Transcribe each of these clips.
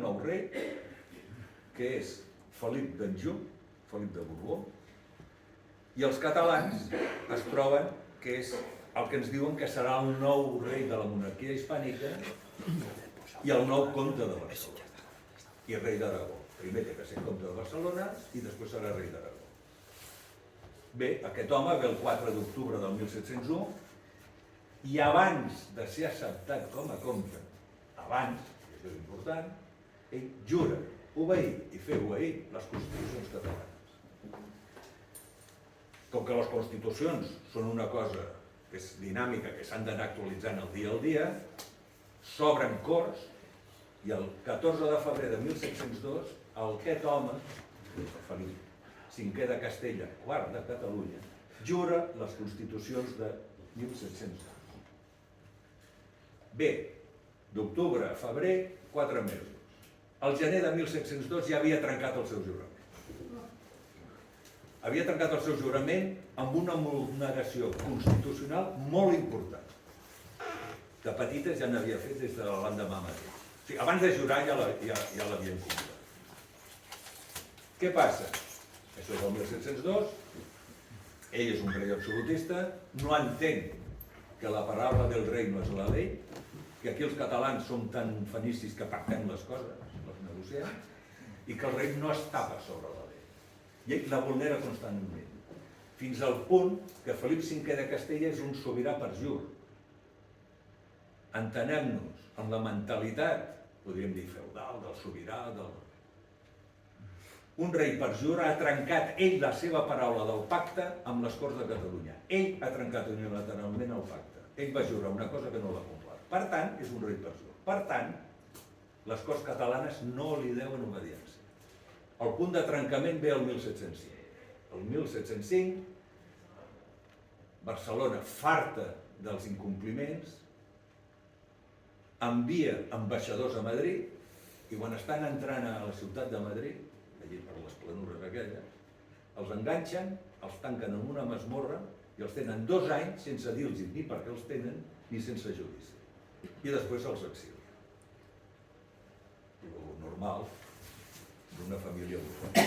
un nou rei, que és Felip d'Anjou, Felip de Borbó, i els catalans es troben que és el que ens diuen que serà el nou rei de la monarquia hispànica i el nou comte de Barcelona i rei d'Aragó. Primer té que ser comte de Barcelona i després serà rei d'Aragó. Bé, aquest home ve el 4 d'octubre del 1701 i abans de ser acceptat com a comte, abans, i això és important, ell jura obeir i fer obeir les constitucions catalanes. Com que les constitucions són una cosa que és dinàmica, que s'han d'anar actualitzant el dia, s'obren corts i el 14 de febrer de 1702 aquest home, Felip V de Castella, quart de Catalunya, jura les constitucions de 1702. Bé, d'octubre a febrer, 4 mesos. Al gener de 1702 ja havia trencat el seu jurament. Havia trencat el seu jurament amb una vulneració constitucional molt important. De petites ja n'havia fet des de l'endemà mateix. O sigui, abans de jurar ja l'havien complert. Què passa? Això és el 1702, ell és un rei absolutista, no entén que la paraula del rei no és la llei, que aquí els catalans som tan fenicis que pactem les coses, les negociem, i que el rei no està per sobre la llei. I ell la vulnera constantment, fins al punt que Felip V de Castella és un sobirà per jur. Entenem-nos amb la mentalitat, podríem dir feudal, del sobirà, un rei per jur ha trencat ell la seva paraula del pacte amb les Corts de Catalunya. Ell ha trencat unilateralment el pacte. Ell va jurar una cosa que no l'ha complert. Per tant, és un rei per jur. Per tant, les Corts catalanes no li deuen obediència. El punt de trencament ve el 1705. El 1705, Barcelona, farta dels incompliments, envia ambaixadors a Madrid i quan estan entrant a la ciutat de Madrid, allí per les planures aquelles, els enganxen, els tanquen en una masmorra i els tenen 2 anys sense dir-los ni per què els tenen ni sense judici. I després els exilien. Normal d'una família burguesa.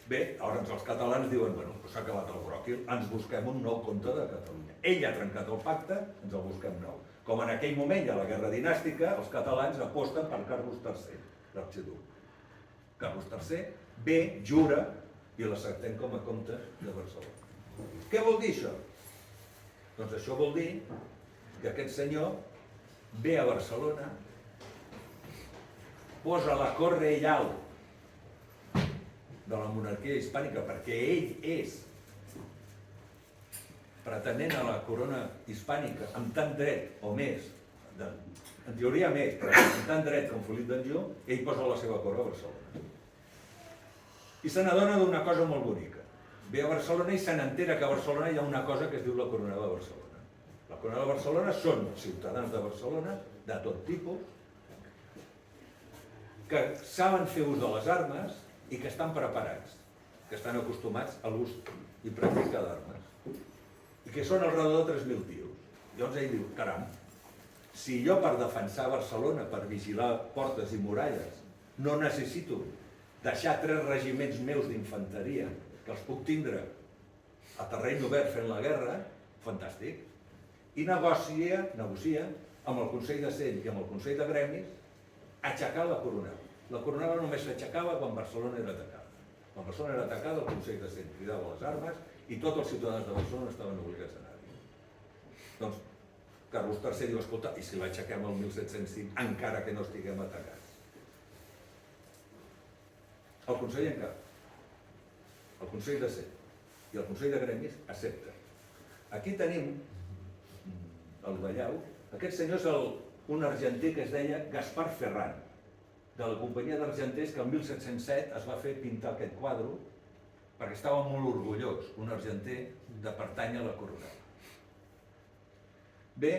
Bé, llavors els catalans diuen, bueno, s'ha acabat el bròquil, ens busquem un nou comte de Catalunya. Ell ha trencat el pacte, ens el busquem nou. Com en aquell moment hi ha la guerra dinàstica, els catalans aposten per Carlos III, l'arxiduc. Carlos III ve, jura, i l'acceptem com a comte de Barcelona. Què vol dir això? Doncs això vol dir que aquest senyor ve a Barcelona, posa la cort reial de la monarquia hispànica, perquè ell és pretenent a la corona hispànica amb tant dret o més, en teoria més, però amb tant dret com Felip d'Anjou, ell posa la seva cort a Barcelona. I se n'adona d'una cosa molt bonica. Ve a Barcelona i se n'entera que a Barcelona hi ha una cosa que es diu la Coronel de Barcelona. La Coronel de Barcelona són ciutadans de Barcelona, de tot tipus, que saben fer ús de les armes i que estan preparats, que estan acostumats a l'ús i pràctica d'armes, i que són alrededor de 3.000 tios. Llavors ell diu, caram, si jo per defensar Barcelona, per vigilar portes i muralles, no necessito deixar 3 regiments meus d'infanteria, que els puc tindre a terreny obert fent la guerra, fantàstic. I negocia amb el Consell de Cent i amb el Consell de Gremis aixecar la coronel. La coronel només s'aixecava quan Barcelona era atacada. Quan Barcelona era atacada, el Consell de Cent cridava les armes i tots els ciutadans de Barcelona estaven obligats a anar-hi. Doncs Carlos III diu, escolta, i si l'aixequem el 1705 encara que no estiguem atacats? El Consell en cap, el Consell de Cent i el Consell de Gremis accepten. Aquí tenim el Vallau. Aquest senyor és un argenter que es deia Gaspar Ferran, de la companyia d'argenters que el 1707 es va fer pintar aquest quadre perquè estava molt orgullós, un argenter, de pertànyer a la coronel. Bé,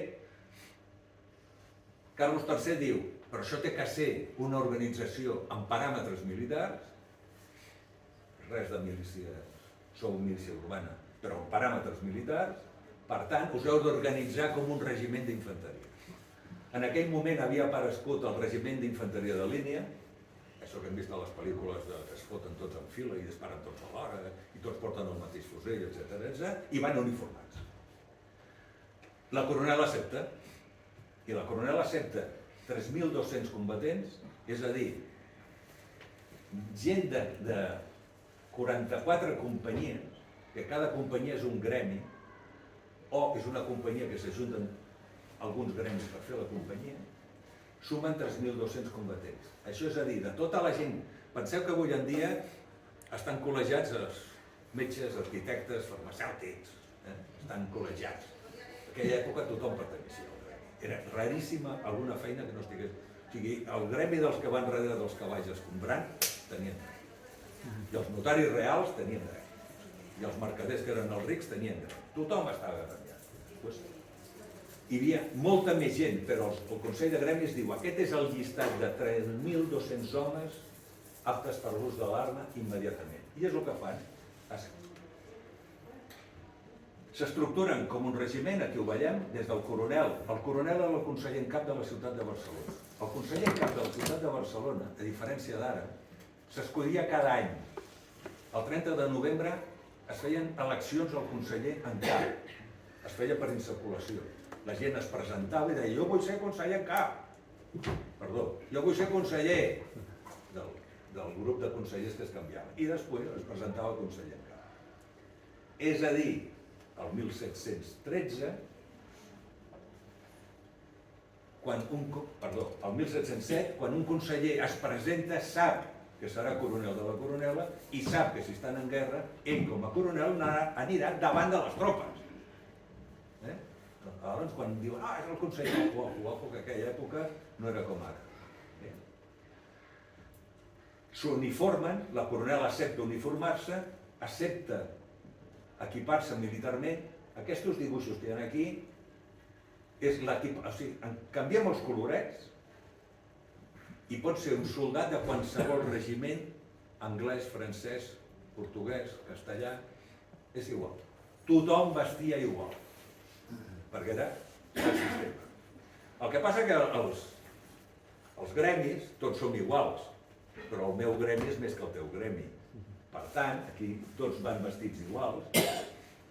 Carlos III diu, però això té que ser una organització amb paràmetres militars, res de milícia, sou milícia urbana, però amb paràmetres militars, per tant, us heu d'organitzar com un regiment d'infanteria. En aquell moment havia aparegut el regiment d'infanteria de línia, això que hem vist a les pel·lícules que es foten tots en fila i disparen tots alhora, i tots porten el mateix fusell, etc., i van uniformats. La coronel accepta, i la coronel accepta 3.200 combatents, és a dir, gent de 44 companyies, que cada companyia és un gremi, o és una companyia que s'ajunten alguns gremis per fer la companyia, sumen 3.200 combatents. Això és a dir, de tota la gent, penseu que avui en dia estan col·legiats els metges, arquitectes, farmacèutics, estan col·legiats. En aquella època tothom pertanyia al gremi. Era raríssima alguna feina que no estigués... O sigui, el gremi dels que van darrere dels cavalls escombrant tenien gremi. I els notaris reals tenien gremi. I els mercaders que eren els rics tenien gremi. Tothom estava gremiat. Hi havia molta més gent, però el Consell de Gremis diu aquest és el llistat de 3.200 homes aptes per l'ús de l'arma immediatament. I és el que fan. S'estructuren com un regiment, aquí ho veiem, des del coronel. El coronel era el conseller en cap de la ciutat de Barcelona. El conseller en cap de la ciutat de Barcelona, a diferència d'ara, s'escollia cada any. El 30 de novembre es feien eleccions al conseller en cap. Es feia per insaculació. La gent es presentava i deia jo vull ser conseller en cap. Perdó, jo vull ser conseller del grup de consellers que es canviava. I després es presentava conseller en cap. És a dir, el 1713, el 1707, quan un conseller es presenta, sap que serà coronel de la coronela i sap que si estan en guerra, ell com a coronel anirà davant de les tropes. Llavors, quan diuen, és el conseller, ojo, que aquella època no era com ara. S'uniformen, la coronel accepta uniformar-se, accepta equipar-se militarment. Aquests dibuixos que hi ha aquí és l'equip... O sigui, canviem els colorets i pot ser un soldat de qualsevol regiment, anglès, francès, portuguès, castellà, és igual. Tothom vestia igual, perquè era el sistema. El que passa que els gremis tots som iguals, però el meu gremi és més que el teu gremi. Per tant, aquí tots van vestits iguals,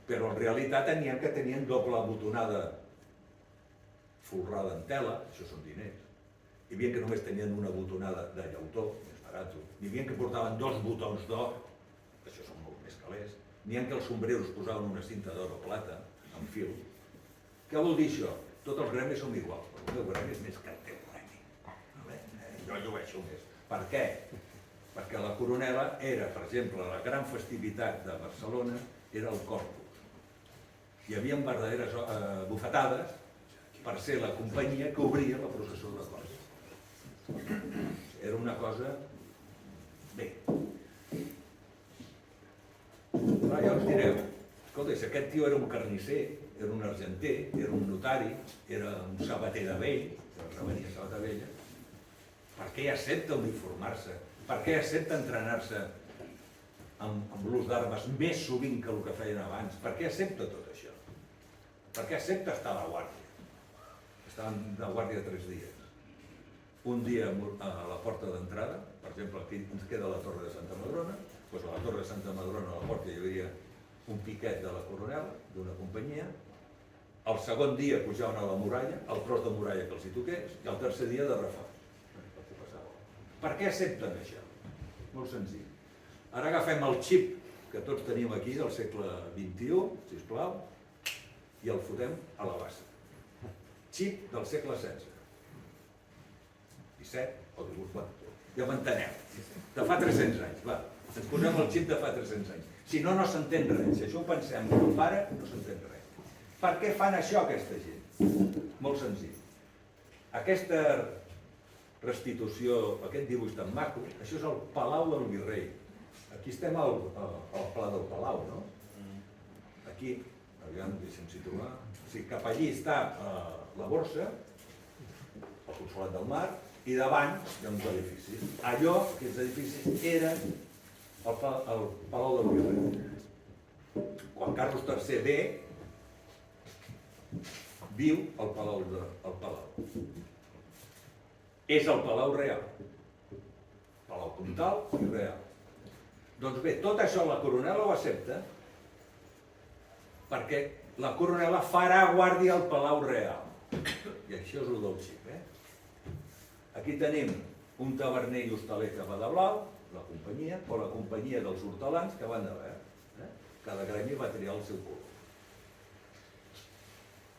però en realitat tenien doble botonada folrada en tela, això són diners. Hi havia que només tenien una botonada de llautó, més barat. Hi havia que portaven 2 botons d'or, això són molt més calés. N'hi ha que els sombreros posaven una cinta d'or o plata, amb fil. Què vol dir això? Tots els gremis són iguals, però el meu gremi és més que el teu gremi. Jo llueixo més. Per què? Perquè la coronela era, per exemple, la gran festivitat de Barcelona era el Corpus. Hi havia verdaderes bufetades per ser la companyia que obria la processó de Corpus. Era una cosa... Bé. Llavors direu, escolta, si aquest tio era un carnisser, era un argenter, era un notari, era un sabater de vell, rebenia sabata vella, per què accepta uniformar-se? Per què accepta entrenar-se amb l'ús d'armes més sovint que el que feien abans? Per què accepta tot això? Per què accepta estar a la guàrdia? Estaven de guàrdia 3 dies. Un dia a la porta d'entrada, per exemple, aquí ens queda la Torre de Santa Madrona, doncs a la Torre de Santa Madrona a la porta hi havia un piquet de la coronel, d'una companyia. El segon dia pujaven a la muralla, el tros de muralla que els hi toqués, i el tercer dia de reforç. Per què accepten això? Molt senzill. Ara agafem el xip que tots tenim aquí del segle XXI, sisplau, i el fotem a la base. Xip del segle XVI. 17 o 18, ja m'enteneu. De fa 300 anys, va. Ens posem el xip de fa 300 anys. Si no, no s'entén res. Si això ho pensem com ara, no s'entén res. Per què fan això aquesta gent? Molt senzill. Aquesta restitució, aquest dibuix tan maco, això és el Palau del Virrei. Aquí estem al Pla del Palau, no? Aquí, aviam, deixem situar. O sigui, cap allí està la borsa, el Consolat del Mar, i davant hi ha uns edificis. Allò, aquests edificis, eren el Palau del Virrei. Quan Carlos III ve, viu al Palau. és el Palau Real. Palau Comtal i Real. Doncs bé, tot això la coronela ho accepta perquè la coronela farà guàrdia al Palau Real. I això és el del xip, Aquí tenim un taverner i hostaler que va de blau, la companyia, o la companyia dels hortelans que van de verd. Cada gremi va triar el seu color.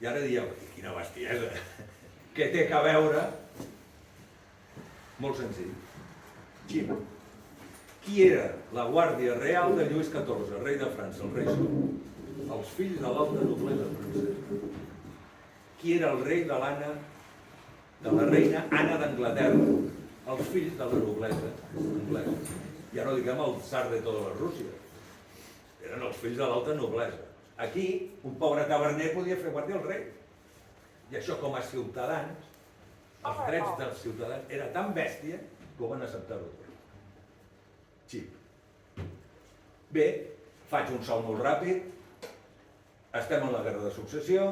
I ara dieu, quina bestiesa! Què té a veure? Molt senzill. Xip. Qui era la guàrdia real de Lluís XIV, rei de França, el rei Sol? Els fills de l'alta noblesa francesa. Qui era el rei de la reina Anna d'Anglaterra? Els fills de la noblesa anglesa. Ja no diguem el tsar de tota la Rússia. Eren els fills de l'alta noblesa. Aquí, un pobre taverner podia fer guàrdia al rei. I això, com a ciutadans, els drets dels ciutadans, era tan bèstia que ho van acceptar-ho tot. Xip. Bé, faig un salt molt ràpid. Estem en la Guerra de Successió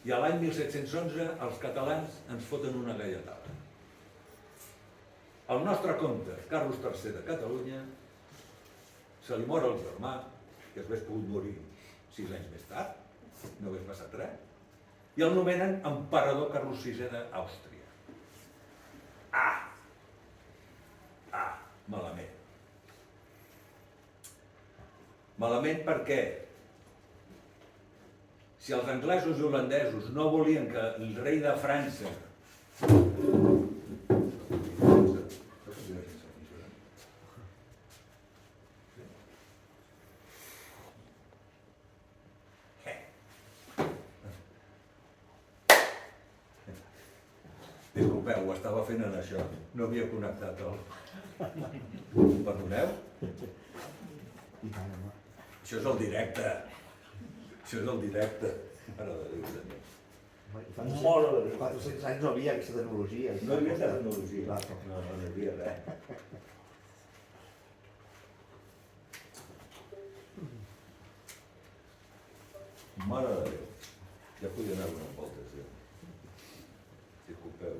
i a l'any 1711 els catalans ens foten una galletada. El nostre comte, Carlos III de Catalunya, se li mor el germà, que hauria pogut morir 6 anys més tard, no hagués passat res, i el nomenen emperador Carlos VI d'Àustria. Malament. Malament perquè si els anglesos i holandesos no volien que el rei de França disculpeu, ho estava fent en això, no havia connectat el... Perdoneu? Això és el directe. Això és el directe. Mare de Déu, també. Fa 400 anys no havia aquesta tecnologia. No hi havia tecnologia. No hi havia res. Mare de Déu. Ja podia anar unes voltes, ja. Disculpeu,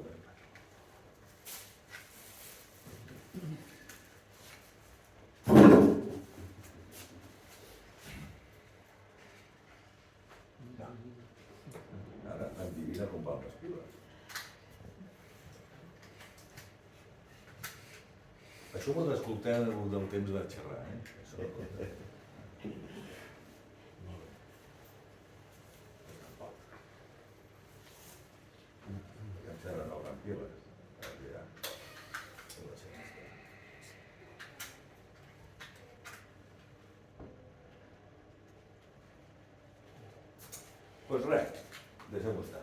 Ara endivina com van les piles. Això ho escoltem del temps de xerrar, Això encara no van piles. Doncs res, deixem-ho estar.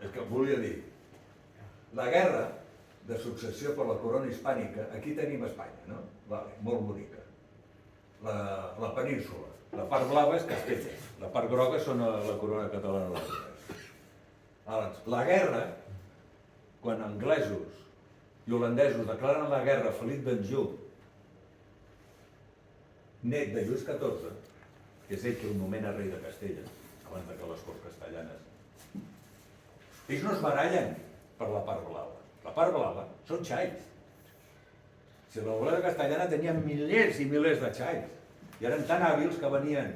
És que volia dir, la guerra de successió per la corona hispànica, aquí tenim Espanya, no? Vale, molt bonica. La península, la part blava és Castella, la part groga són la corona catalana. La guerra, quan anglesos i holandesos declaren la guerra a Felip d'Anjou, net de Lluís XIV, que és ell que ho nomena rei de Castella, abans que les corts castellanes, ells no es barallen per la part blava. La part blava són xais. Si la noblesa castellana tenia milers i milers de xais i eren tan hàbils que venien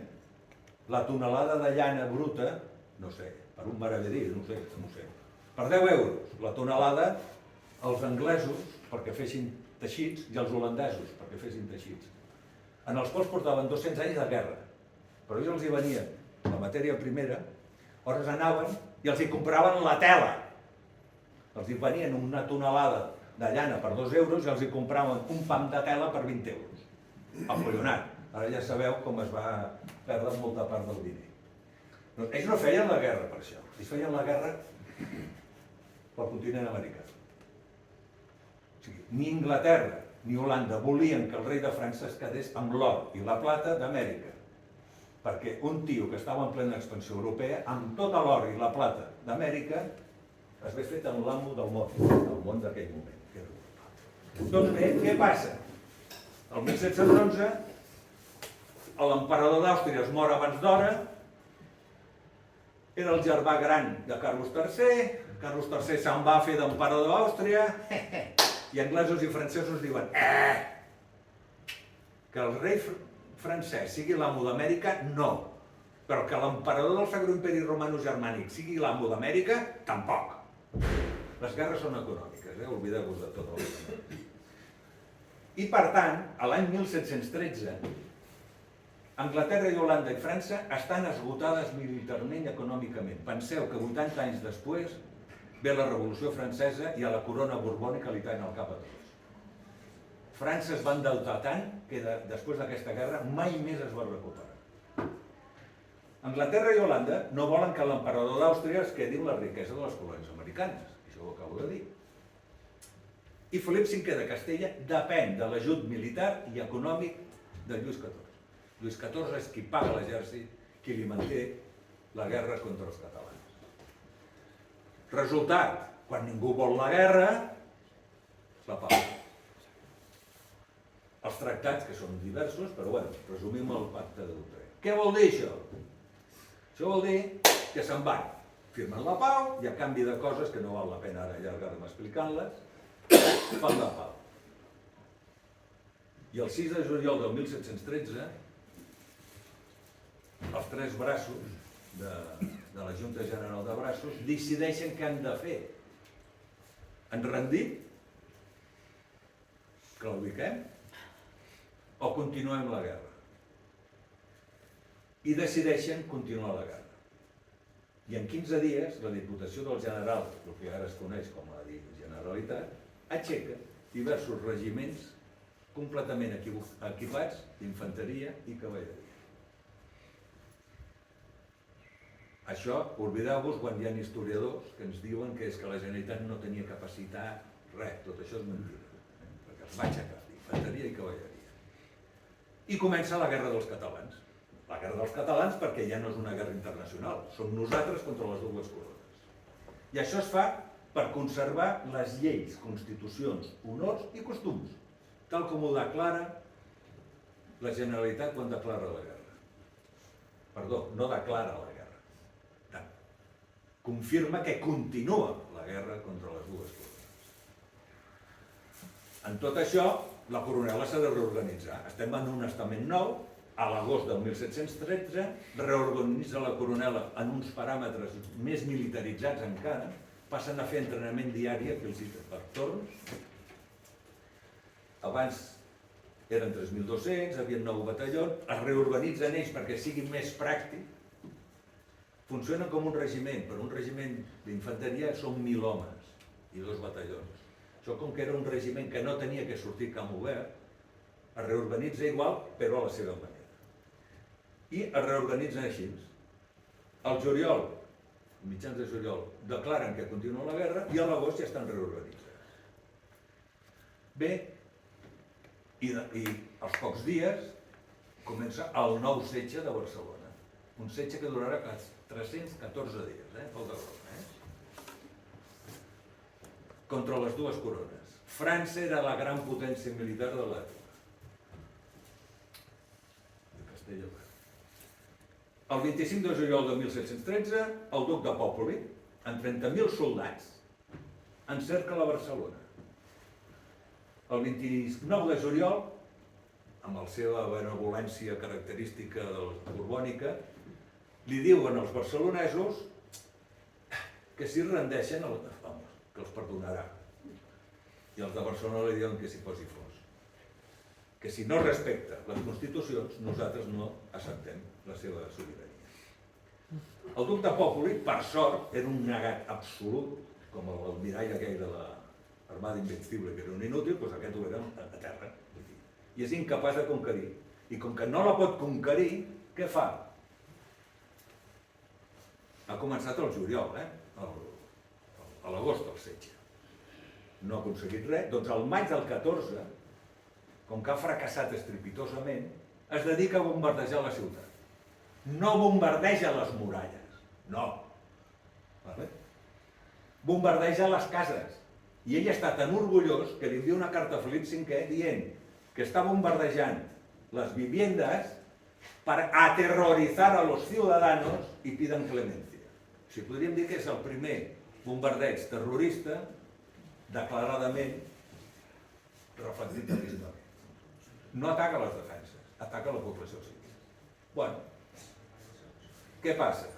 la tonelada de llana bruta, no sé, per un meravedís, no sé, per 10 euros la tonelada als anglesos perquè fessin teixits i als holandesos perquè fessin teixits, en els quals portaven 200 anys de guerra, però ells els hi venien la matèria primera, llavors anaven i els hi compraven la tela. Els hi venien una tonelada de llana per 2 euros i els hi compraven un pam de tela per 20 euros. Acollonat. Ara ja sabeu com es va perdre molta part del diner. Doncs ells no feien la guerra per això. Ells feien la guerra pel continent americà. O sigui, ni Anglaterra ni Holanda volien que el rei de França es quedés amb l'or i la plata d'Amèrica. Perquè un tio que estava en plena expansió europea, amb tota l'or i la plata d'Amèrica, es ve fet en l'amo del món d'aquell moment. Doncs bé, què passa? El 1711, l'emperador d'Àustria es mor abans d'hora, era el germà gran de Carlos III, Carlos III se'n va fer d'emperador d'Àustria i anglesos i francesos diuen que el rei francès sigui l'amo d'Amèrica, no. Però que l'emperador del Sacre Imperi Romano Germànic sigui l'amo d'Amèrica, tampoc. Les guerres són econòmiques, oblideu-vos de tot el... I per tant, a l'any 1713, Anglaterra i Holanda i França estan esgotades militarment i econòmicament. Penseu que 80 anys després ve la Revolució Francesa i a la corona borbònica li tallen el cap a tots. França es va endeutar tant que després d'aquesta guerra mai més es va recuperar. Anglaterra i Holanda no volen que l'emperador d'Àustria es quedi amb la riquesa de les colònies americanes. Això ho acabo de dir. I Felip V de Castella depèn de l'ajut militar i econòmic de Lluís XIV. Lluís XIV és qui paga l'exèrcit, qui li manté la guerra contra els catalans. Resultat, quan ningú vol la guerra, la pau. Els tractats, que són diversos, però bueno, resumim el pacte d'Utrecht. Què vol dir això? Això vol dir que se'n van, firmen la pau i a canvi de coses que no val la pena ara allargar-me explicant-les, fan la pau. I el 6 de juliol del 1713, els tres braços de la Junta General de Braços decideixen què han de fer. En rendir? Claudiquem? O continuem la guerra? I decideixen continuar la guerra. I en 15 dies, la Diputació del General, el que ara es coneix com a Generalitat, aixeca diversos regiments completament equipats d'infanteria i cavalleria. Això, oblideu-vos quan hi ha historiadors que ens diuen que és que la Generalitat no tenia capacitat, res, tot això és mentida, perquè es va aixecar d'infanteria i cavalleria. I comença la Guerra dels Catalans. La Guerra dels Catalans perquè ja no és una guerra internacional, som nosaltres contra les dues corones. I això es fa per conservar les lleis, constitucions, honors i costums, tal com ho declara la Generalitat quan declara la guerra. Perdó, no declara la guerra. Confirma que continua la guerra contra les dues corones. En tot això, la coronela s'ha de reorganitzar. Estem en un estament nou, a l'agost del 1713, reorganitza la coronela en uns paràmetres més militaritzats encara, passen a fer entrenament diari per torns. Abans eren 3.200, havien 9 batallons, es reorganitzen ells perquè siguin més pràctic. Funcionen com un regiment, però un regiment d'infanteria són 1.000 homes i 2 batallons. Això, com que era un regiment que no tenia que sortir camp obert, es reorganitza igual, però a la seva manera. I es reorganitzen així. Al juliol, mitjans de juliol, declaren que continua la guerra i a l'agost ja estan reorganitzats. Bé, i als pocs dies comença el nou setge de Barcelona. Un setge que durarà 314 dies, pel de Roma. Contra les dues corones. França era la gran potència militar de l'època. De Castella. El 25 de juliol de 1713, el duc de Popoli, amb 30.000 soldats, encerca la Barcelona. El 29 de juliol, amb la seva benevolència característica borbònica, li diuen als barcelonesos que si rendeixen, que els perdonarà. I els de Barcelona li diuen que s'hi posi fos. Que si no respecta les constitucions, nosaltres no acceptem la seva sobirania. El duc de Popoli, per sort, era un negat absolut, com l'almirall aquell de l'Armada Invencible, que era un inútil, doncs aquest ho era a terra. I és incapaç de conquerir. I com que no la pot conquerir, què fa? Ha començat el juliol, a l'agost del setge. No ha aconseguit res, doncs al maig del 14, com que ha fracassat estrepitosament, es dedica a bombardejar la ciutat. No bombardeja les muralles, no. Bombardeja les cases. I ell està tan orgullós que li envia una carta a Felip V dient que està bombardejant les viviendas per aterrorizar a los ciudadanos i piden clemencia. O sigui, podríem dir que és el primer bombardeig terrorista declaradament reflectit en l'història. No ataca les defenses, ataca la població civil. Bueno, què passa?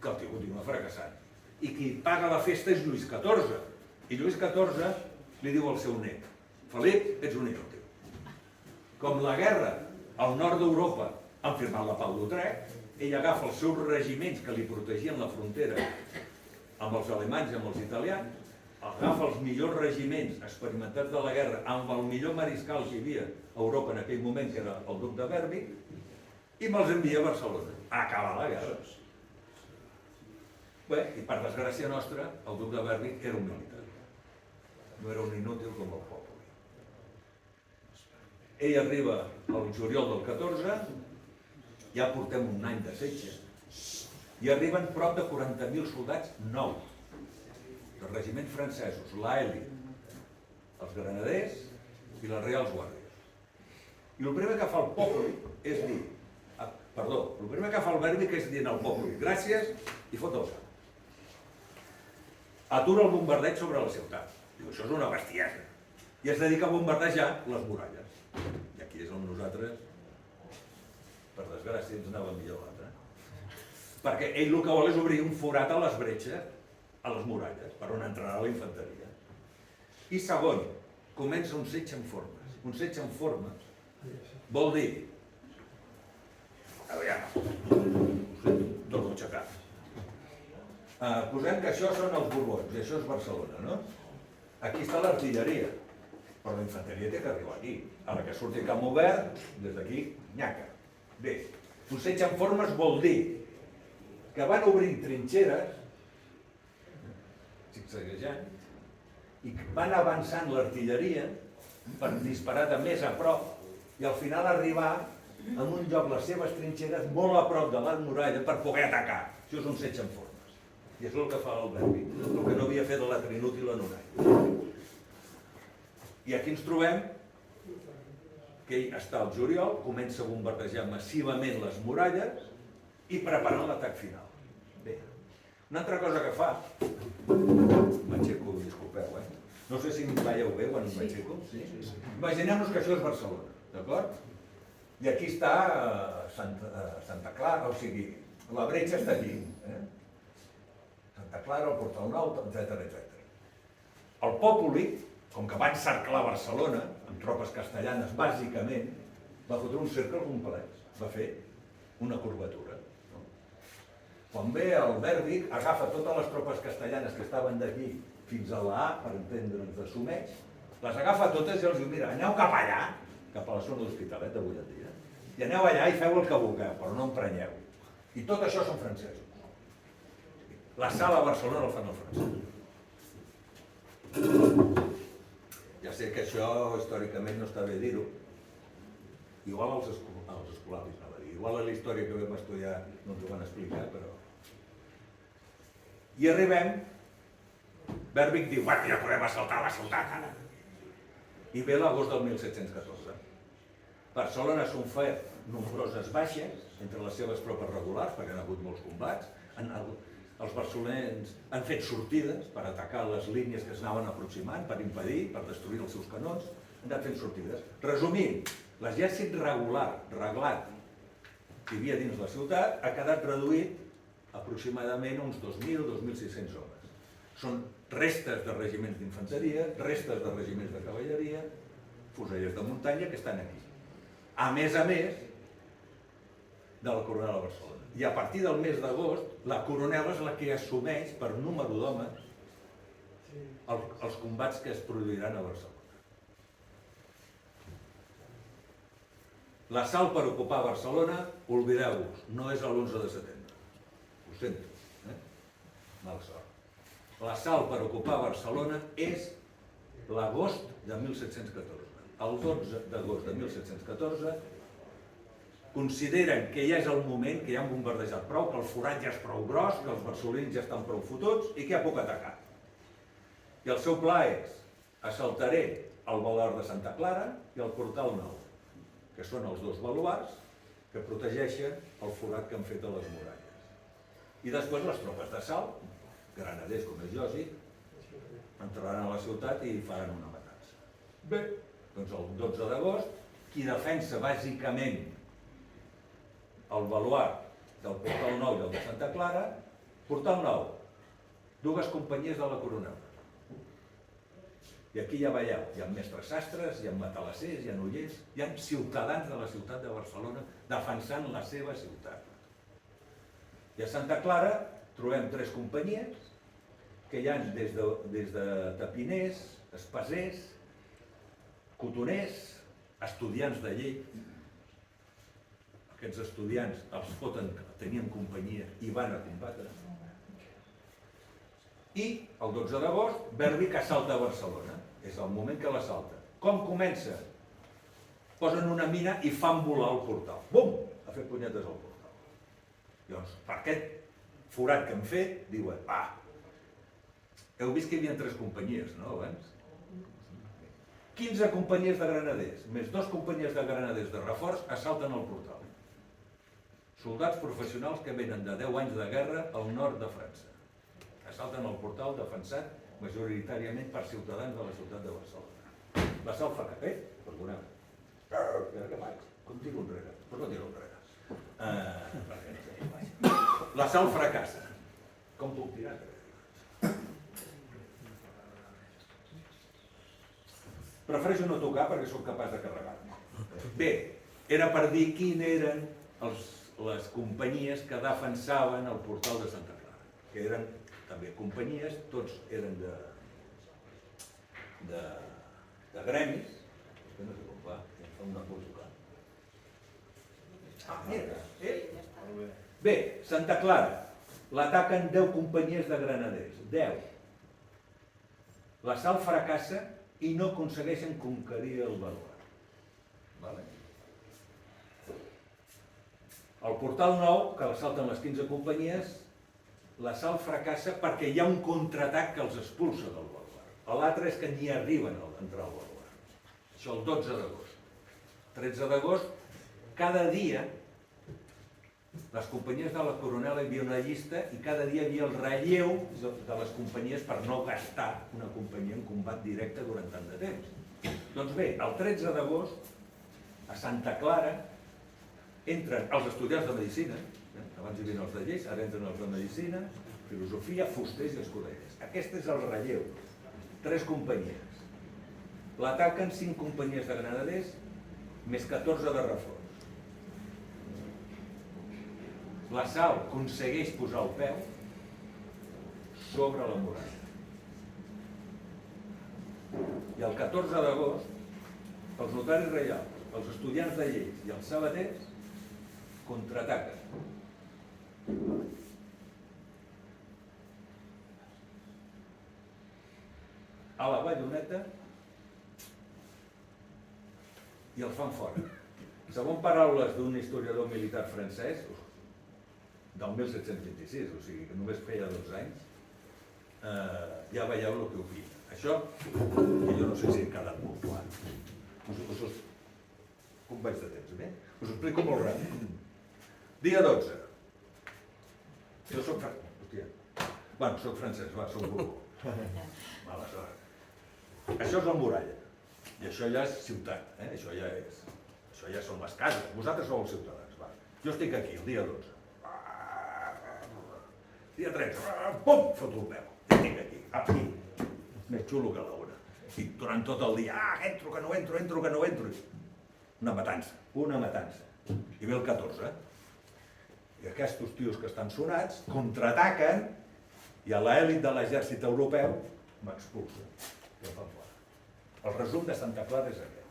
Que el tio continua fracassant. I qui paga la festa és Lluís XIV. I Lluís XIV li diu al seu net: Felip, ets un inútil. Com la guerra al nord d'Europa han firmat la Pau d'Utrecht, ell agafa els seus regiments que li protegien la frontera amb els alemanys i amb els italians, agafa els millors regiments experimentats de la guerra amb el millor mariscal que hi havia a Europa en aquell moment, que era el duc de Berwick, i me'ls envia a Barcelona a acabar la guerra. Bé, i per desgràcia nostra, el duc de Berwick era un militar. No era un inútil com el poble. Ell arriba al juliol del 14, ja portem un any de setge, i arriben prop de 40.000 soldats nous, dels regiments francesos, l'Elit, els granaders i les Reals Guàrdies. I el primer que fa el poble és dir, el primer que fa el Berwick és dir al poble, gràcies, i fot el sac. Atura el bombardeig sobre la ciutat. Diu, això és una bestiesa. I es dedica a bombardejar les muralles. I aquí és on nosaltres, per desgràcia, ens anava millor l'altre. Perquè ell el que vol és obrir un forat a les bretxes, a les muralles, per on entrarà la infanteria. I segon, comença un setge en formes. Un setge en formes vol dir... A veure, tot aixecat. Posem que això són els Borbons i això és Barcelona, no? Aquí està l'artilleria, però la infanteria té que arribar aquí. A la que surti camp obert, des d'aquí, nyaca. Bé, un setge en formes vol dir que van obrint trinxeres, zigzaguejant, i van avançant l'artilleria per disparar de més a prop i al final arribar en un lloc les seves trinxeres molt a prop de la muralla per poder atacar. Això és un setge en formes. I és el que fa el Berwick, el que no havia fet l'altre inútil en un any. I aquí ens trobem que ell està al juliol, comença a bombardejar massivament les muralles i preparant l'atac final. Bé, una altra cosa que fa... M'aixeco, disculpeu, No sé si em veieu bé quan m'aixeco. Imaginem-nos que això és Barcelona, d'acord? I aquí està Santa Clara, o sigui, la bretxa està aquí. Santa Clara, el Portal Nou, etc. El Populi, com que va encerclar Barcelona, amb tropes castellanes, bàsicament, va fotre un cercle complex, va fer una curvatura. Quan ve el Berwick, agafa totes les tropes castellanes que estaven d'aquí fins a la A, per entendre'ns de Someig, les agafa totes i els diu, mira, aneu cap allà, cap a la zona d'Hospitalet d'avui en dia, i aneu allà i feu el que vulgueu, però no emprenyeu. I tot això són francesos. La sala a Barcelona el fan els francesos. Ja sé que això històricament no està bé dir-ho. Igual als escolapis no va dir. Igual a la història que vam estudiar no ens ho van explicar, però... I arribem, Berwick diu, bueno, ja podem assaltar la ciutat ara. I ve l'agost del 1714. Barcelona s'ha fet nombroses baixes entre les seves tropes regulars, perquè han hagut molts combats. Els barcelonins han fet sortides per atacar les línies que s'anaven aproximant, per impedir, per destruir els seus canons. Han anat fent sortides. Resumint, l'exèrcit regular, reglat, que hi havia dins la ciutat, ha quedat reduït aproximadament uns 2.000-2.600 homes. Són restes de regiments d'infanteria, restes de regiments de cavalleria, fusellers de muntanya que estan aquí. A més de la Coronel a Barcelona. I a partir del mes d'agost, la Coronel és la que assumeix per número d'homes els combats que es produiran a Barcelona. L'assalt per ocupar Barcelona, oblideu-vos, no és l'11 de setembre. Ho sento, mal sort. L'assalt per ocupar Barcelona és l'agost de 1714. El 12 d'agost de 1714 consideren que ja és el moment, que ja han bombardejat prou, que el forat ja és prou gros, que els barcelonins ja estan prou fotuts i que ja puc atacar. I el seu pla és: assaltaré el baluard de Santa Clara i el Portal Nou, que són els dos baluards que protegeixen el forat que han fet a les muralles. I després les tropes d'assalt, granaders, com és lògic, entraran a la ciutat i faran una matança. Bé, doncs el 12 d'agost, qui defensa bàsicament el baluart del Portal Nou i el de Santa Clara, Portal Nou, dues companyies de la Coronel. I aquí ja veieu, hi ha mestres sastres, hi ha matalassers, hi ha ullers, hi ha ciutadans de la ciutat de Barcelona defensant la seva ciutat. I a Santa Clara trobem 3 companyies que hi ha des de tapiners, espasers, cotoners, estudiants de llei. Aquests estudiants els foten, tenien companyia i van a combatre. I el 12 d'agost, Berwick assalta a Barcelona. És el moment que l'assalta. Com comença? Posen una mina i fan volar el portal. Bum! A fer punyetes al portal. Llavors, per aquest forat que han fet, diuen, heu vist que hi havia 3 companyies, no, abans? 15 companyies de granaders, més 2 companyies de granaders de reforç, assalten el portal. Soldats professionals que venen de 10 anys de guerra al nord de França. Assalten el portal defensat majoritàriament per ciutadans de la ciutat de Barcelona. L'assalt fracassa. Perdoneu. Què faig? Com tiro enrere? Però no tiro enrere. L'assalt fracassa. Com puc tirar enrere? Prefereixo no tocar perquè sóc capaç de carregar-me. Bé, era per dir quines eren les companyies que defensaven el portal de Santa Clara, que eren també companyies, tots eren de gremis, que no sé com va, fa una por tocar. Mira, bé, Santa Clara, l'ataquen 10 companyies de granaders, 10. L'assalt fracassa i no aconsegueixen conquerir el baluart. Vale? El Portal Nou, que l'assalten les 15 companyies, l'assalt fracassa perquè hi ha un contraatac que els expulsa del baluart. L'altre és que ni arriben a entrar al baluart. Això el 12 d'agost. 13 d'agost, cada dia, les companyies de la Coronel hi havia una llista i cada dia hi havia el relleu de les companyies per no gastar una companyia en combat directe durant tant de temps. Doncs bé, el 13 d'agost, a Santa Clara, entren els estudiants de Medicina, abans hi havia els de lleis, ara entren els de Medicina, Filosofia, Fusters i Escudellers. Aquest és el relleu. 3 companyies. L'ataquen 5 companyies de granaders, més 14 de reforç. L'assalt aconsegueix posar el peu sobre la muralla. I el 14 d'agost, els notaris reials, els estudiants de lleis i els sabaters contraataquen. A la balloneta i els fan fora. Segons paraules d'un historiador militar francès, del 1726, o sigui que només feia 2 anys, ja veieu el que opina. Això, que jo no sé si he quedat molt clar. Com vaig de temps, bé? Us ho explico molt ràpid. Dia 12. Jo soc francès. Hòstia. Bueno, soc francès, va, soc borbó. Mala sort. Això és la muralla. I això ja és ciutat, Això ja són les cases. Vosaltres sou els ciutadans, va. Jo estic aquí, el dia 12. Dia 13, pum, foto el peu. Estic aquí. Més xulo que l'hora. I durant tot el dia, entro, que no entro. Una matança. I ve el 14. I aquests tios que estan sonats contraataquen i a l'elit de l'exèrcit europeu m'expulsen. I el fan fora. El resum de Santa Clara és aquest.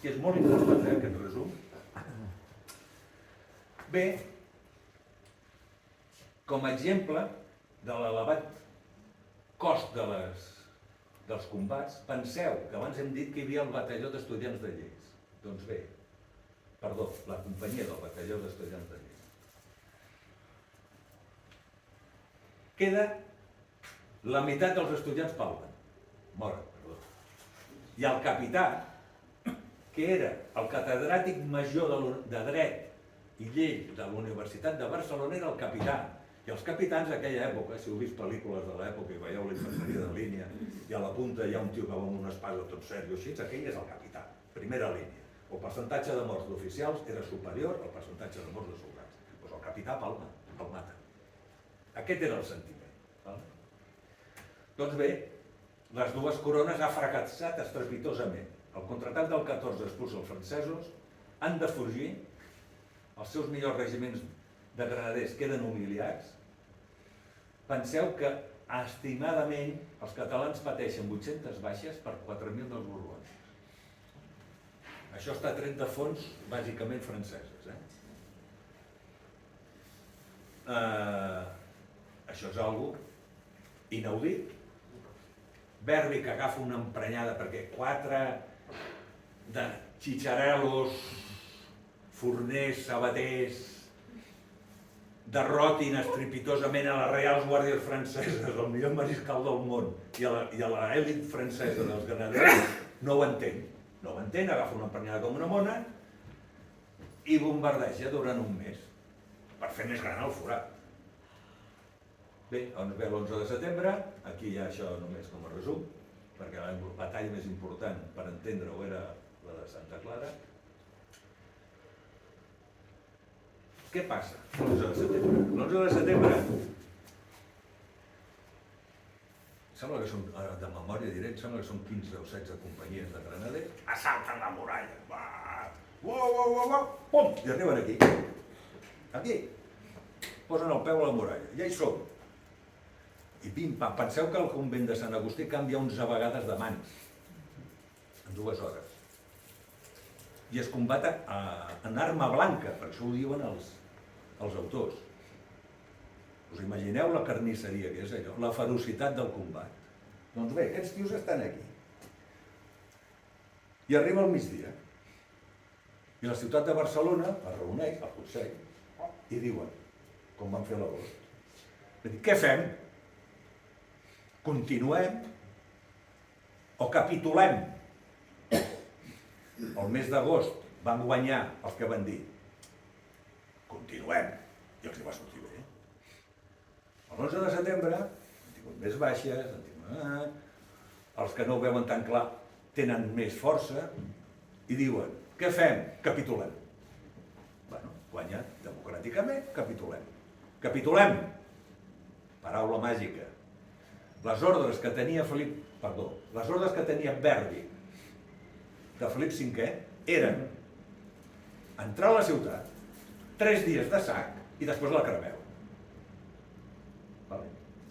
Que és molt important, aquest resum. Bé, com a exemple de l'elevat cost dels combats, penseu que abans hem dit que hi havia el batalló d'estudiants de lleis. Doncs bé, la companyia del batalló d'estudiants de lleis. Queda la meitat dels estudiants moren. I el capità, que era el catedràtic major de dret i llei de la Universitat de Barcelona, era el capità. I els capitans d'aquella època, si heu vist pel·lícules de l'època i veieu la infanteria de línia, i a la punta hi ha un tio que va amb una espasa tot sèrio així, aquell és el capità, primera línia. El percentatge de morts d'oficials era superior al percentatge de morts de soldats. Doncs el capità palma, el mata. Aquest era el sentiment. Doncs bé, les dues corones ha fracassat estrepitosament. El contraatac del 14 expulsa els francesos, han de fugir, els seus millors regiments de granaders queden humiliats. Penseu que, estimadament, els catalans pateixen 800 baixes per 4.000 dels borbons. Això està tret de fonts, bàsicament franceses. Això és algo inaudit. Verbi que agafa una emprenyada perquè 4 de xitxarelos, forners, sabaters, derrotin estrepitosament a les Reals Guàrdies Franceses, el millor mariscal del món, i a l'elit francesa dels granaders, no ho entén. No ho entén, agafa una emprenyada com una mona i bombardeja durant un mes per fer més gran el forat. Bé, doncs ve l'11 de setembre, aquí hi ha això només com a resum, perquè la batalla més important per entendre-ho era la de Santa Clara. Què passa l'11 de setembre? L'11 de setembre, sembla que són, de memòria directa, sembla que són 15 o 16 companyies de granaders, assalten la muralla, pum, i arriben aquí. Aquí. Posen el peu a la muralla, ja hi som. I pim-pam, penseu que el convent de Sant Agustí canvia 11 vegades de mans en 2 hores. I es combat en arma blanca, per això ho diuen els autors. Us imagineu la carnisseria que és allò, la ferocitat del combat. Doncs bé, aquests tios estan aquí. I arriba el migdia. I la ciutat de Barcelona es reuneix, al Consell, i diuen, com van fer a l'agost, què fem? Continuem o capitulem? El mes d'agost van guanyar els que van dir continuem, i els hi va sortir bé. El 11 de setembre han tingut més baixes, els que no ho veuen tan clar tenen més força i diuen, què fem? Capitulem. Bueno, guanyat democràticament, capitulem. Capitulem! Paraula màgica. Les ordres que tenia Verdi de Felip V eren entrar a la ciutat, 3 dies de sac i després la cremeu.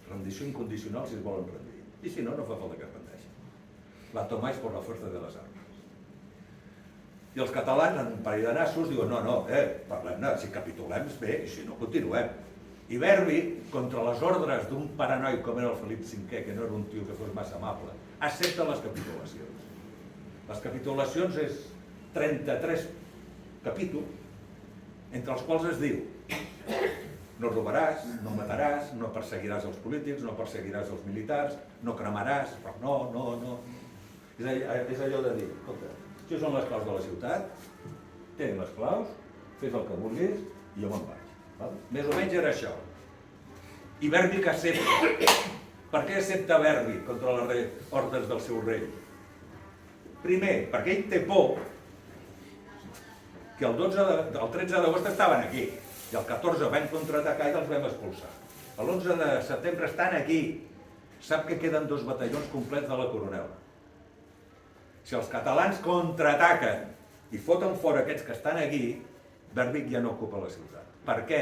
Rendició incondicional si es volen rendir. I si no, no fa falta que es rendeixin. La tomáis por la fuerza de les armes. I els catalans, en un parell de nassos, diuen no, parlem-ne, si capitulem bé, i si no, continuem. I Verdi, contra les ordres d'un paranoi com era el Felip V, que no era un tio que fos massa amable, accepta les capitulacions. Les capitulacions és 33 capítols, entre els quals es diu no robaràs, no mataràs, no perseguiràs els polítics, no perseguiràs els militars, no cremaràs, no. És allò de dir, escolta, això són les claus de la ciutat, tenen les claus, fes el que vulguis i jo me'n vaig. Més o menys era això. I Verdi que accepta. Per què accepta Verdi contra les ordres del seu rei? Primer, perquè ell té por que el 13 d'agost estaven aquí i el 14 van contraatacar i els vam expulsar. L'11 de setembre estan aquí. Sap que queden 2 batallons complets de la Coronel. Si els catalans contraataquen i foten fora aquests que estan aquí, Verdi ja no ocupa la ciutat. Per què?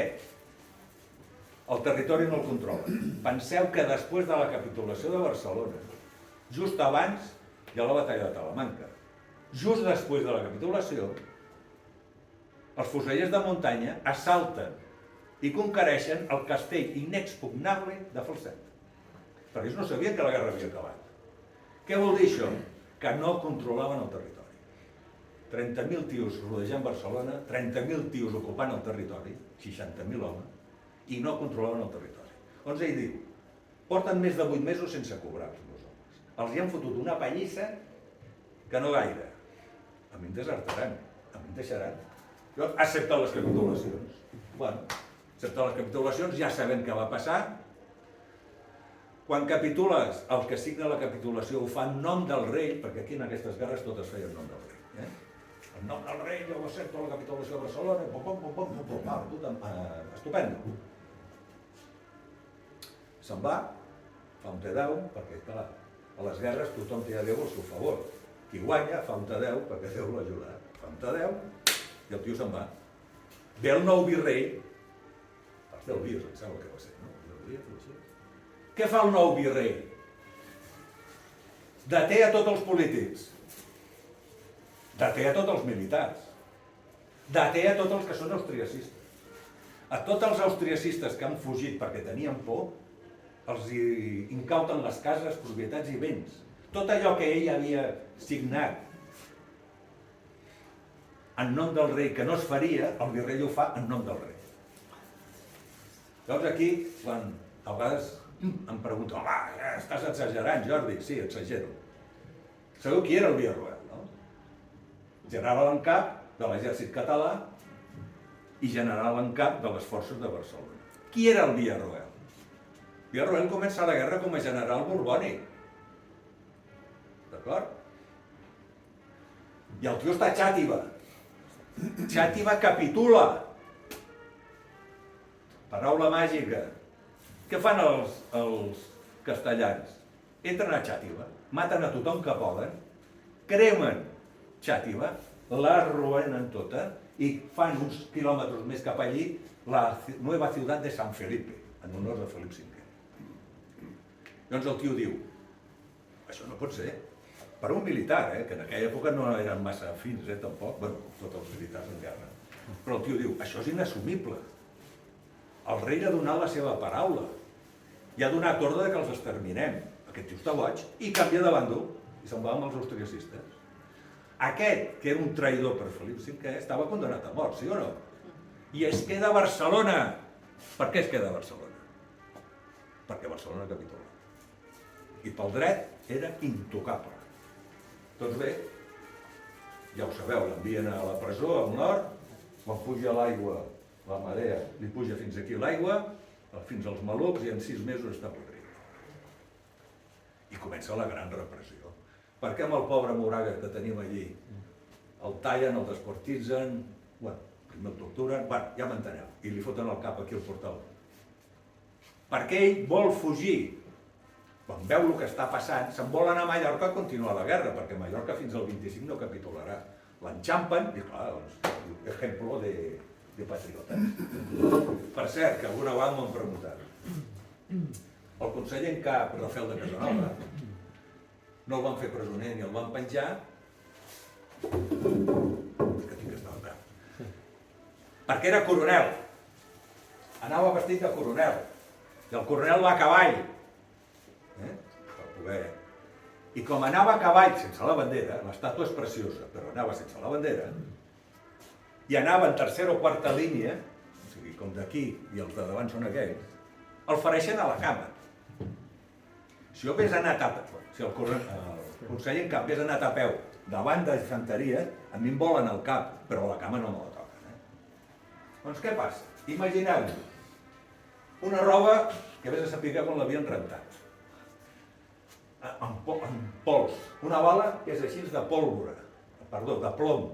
El territori no el controla. Penseu que després de la capitulació de Barcelona, just abans hi ha la batalla de Talamanca. Just després de la capitulació, els fusellers de muntanya assalten i conquereixen el castell inexpugnable de Falset. Perquè ells no sabien que la guerra havia acabat. Què vol dir això? Que no controlaven el territori. 30.000 tios rodejant Barcelona, 30.000 tios ocupant el territori, 60.000 homes, i no controlaven el territori. Llavors ell diu, porten més de 8 mesos sense cobrar els meus homes. Els hi han fotut una pallissa que no gaire. A mi em desertaran, a mi em deixaran. Llavors accepten les capitulacions. Bueno, Excepte les capitulacions, ja sabem què va passar. Quan capitules, el que signa la capitulació ho fa en nom del rei, perquè aquí en aquestes guerres totes feien en nom del rei. En nom del rei, jo accepto la capitulació de Barcelona, estupendo. Se'n va, fa un Te Deum, perquè clar, a les guerres tothom té a Déu al seu favor. Qui guanya fa un Te Deum perquè Déu l'ha ajudat. Fa un Te Deum i el tio se'n va. Ve el nou virrei, del Vies, em sembla que va ser, no? Què fa el nou virrei? Deté a tots els polítics, deté a tots els militars, deté a tots els que són austriacistes. A tots els austriacistes que han fugit perquè tenien por, els incauten les cases, propietats i béns. Tot allò que ell havia signat en nom del rei que no es faria, el virrei ho fa en nom del rei. Llavors aquí, quan a vegades em pregunto, home, estàs exagerant, Jordi? Sí, exagero. Sabeu qui era el Villarroel, no? General en cap de l'exèrcit català i general en cap de les forces de Barcelona. Qui era el Villarroel? Villarroel comença la guerra com a general borbònic. D'acord? I el tio està a Xàtiva. Xàtiva capitula. Paraula màgica. Què fan els castellans? Entren a Xàtiva, maten a tothom que poden, cremen Xàtiva, la arruïnen tota i fan uns quilòmetres més cap allí la nova ciutat de San Felipe, en honor de Felip V. Llavors el tio diu, això no pot ser. Per un militar, que en aquella època no eren massa fins, tampoc, bueno, tots els militars en guerra. Però el tio diu, això és inassumible. El rei ha donat la seva paraula i ha donat ordre que els exterminem. Aquest tio està boig i canvia de bàndol i se'n va amb els austriacistes. Aquest, que era un traïdor per Felip V, estava condemnat a mort, sí o no? I es queda a Barcelona. Per què es queda a Barcelona? Perquè Barcelona capitula. I pel dret era intocable. Doncs bé, ja ho sabeu, l'envien a la presó al nord, quan puja l'aigua, la marea li puja fins aquí l'aigua, fins als malucs, i en 6 mesos està podrit. I comença la gran repressió. Per què amb el pobre Moragues que tenim allí el tallen, el desquartitzen, primer el torturen, ja m'enteneu, i li foten el cap aquí al portal. Perquè ell vol fugir. Quan veu el que està passant, se'n vol anar a Mallorca a continuar la guerra, perquè Mallorca fins al 25 no capitularà. L'enxampen, i clar, doncs, ejemplo de patriotes. Per cert, que alguna vegada m'ho han preguntat. El conseller en cap, Rafael de Casanova, no el van fer presoner ni el van penjar, que tinc que estar al cap, perquè era coronel. Anava vestit de coronel. I el coronel va a cavall. Per poder... I com anava a cavall sense la bandera, l'estàtua és preciosa, però anava sense la bandera, i anava en tercera o quarta línia, o sigui, com d'aquí i els de davant són aquells, el fereixen a la cama. Si jo hagués anat si el conseller en cap hagués anat a peu davant de infanteria, a mi em volen al cap, però a la cama no me la toquen. Doncs què passa? Imagineu una roba que vés a saber quan l'havien rentat. En pols. Una bala que és així de pólvora, perdó, de plom.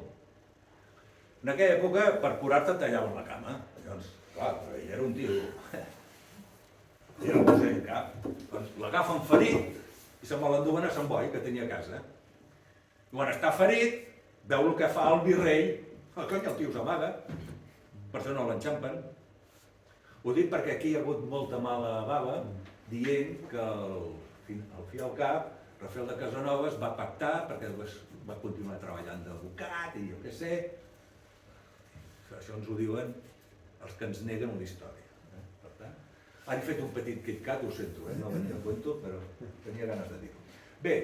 En aquella època, per curar-te, tallaven la cama. Llavors, clar, ell era un tio. Era el conseller en cap. Doncs l'agafen ferit i se'n va l'enduen a Sant Boi, que tenia a casa. I quan està ferit, veu el que fa el virrei. Cony, el tio s'amaga. Per això no l'enxampen. Ho dic perquè aquí hi ha hagut molta mala bava dient que al fi al cap, Rafael de Casanova va pactar perquè va continuar treballant d'advocat i jo què sé. Això ens ho diuen els que ens neguen una història. Per tant, ara he fet un petit KitKat, ho sento, no venia a cuento, però tenia ganes de dir-ho. Bé,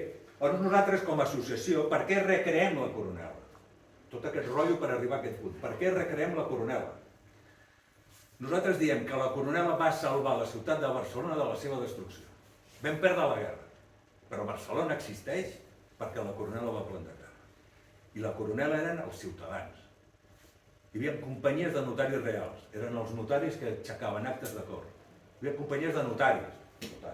nosaltres com a associació, per què recreem la coronela? Tot aquest rotllo per arribar a aquest punt. Per què recreem la coronela? Nosaltres diem que la coronela va salvar la ciutat de Barcelona de la seva destrucció. Vam perdre la guerra, però Barcelona existeix perquè la coronela va plantar cara. I la coronela eren els ciutadans. Hi havia companyies de notaris reals, eren els notaris que aixecaven actes d'acord. Hi havia companyies de notaris. Hi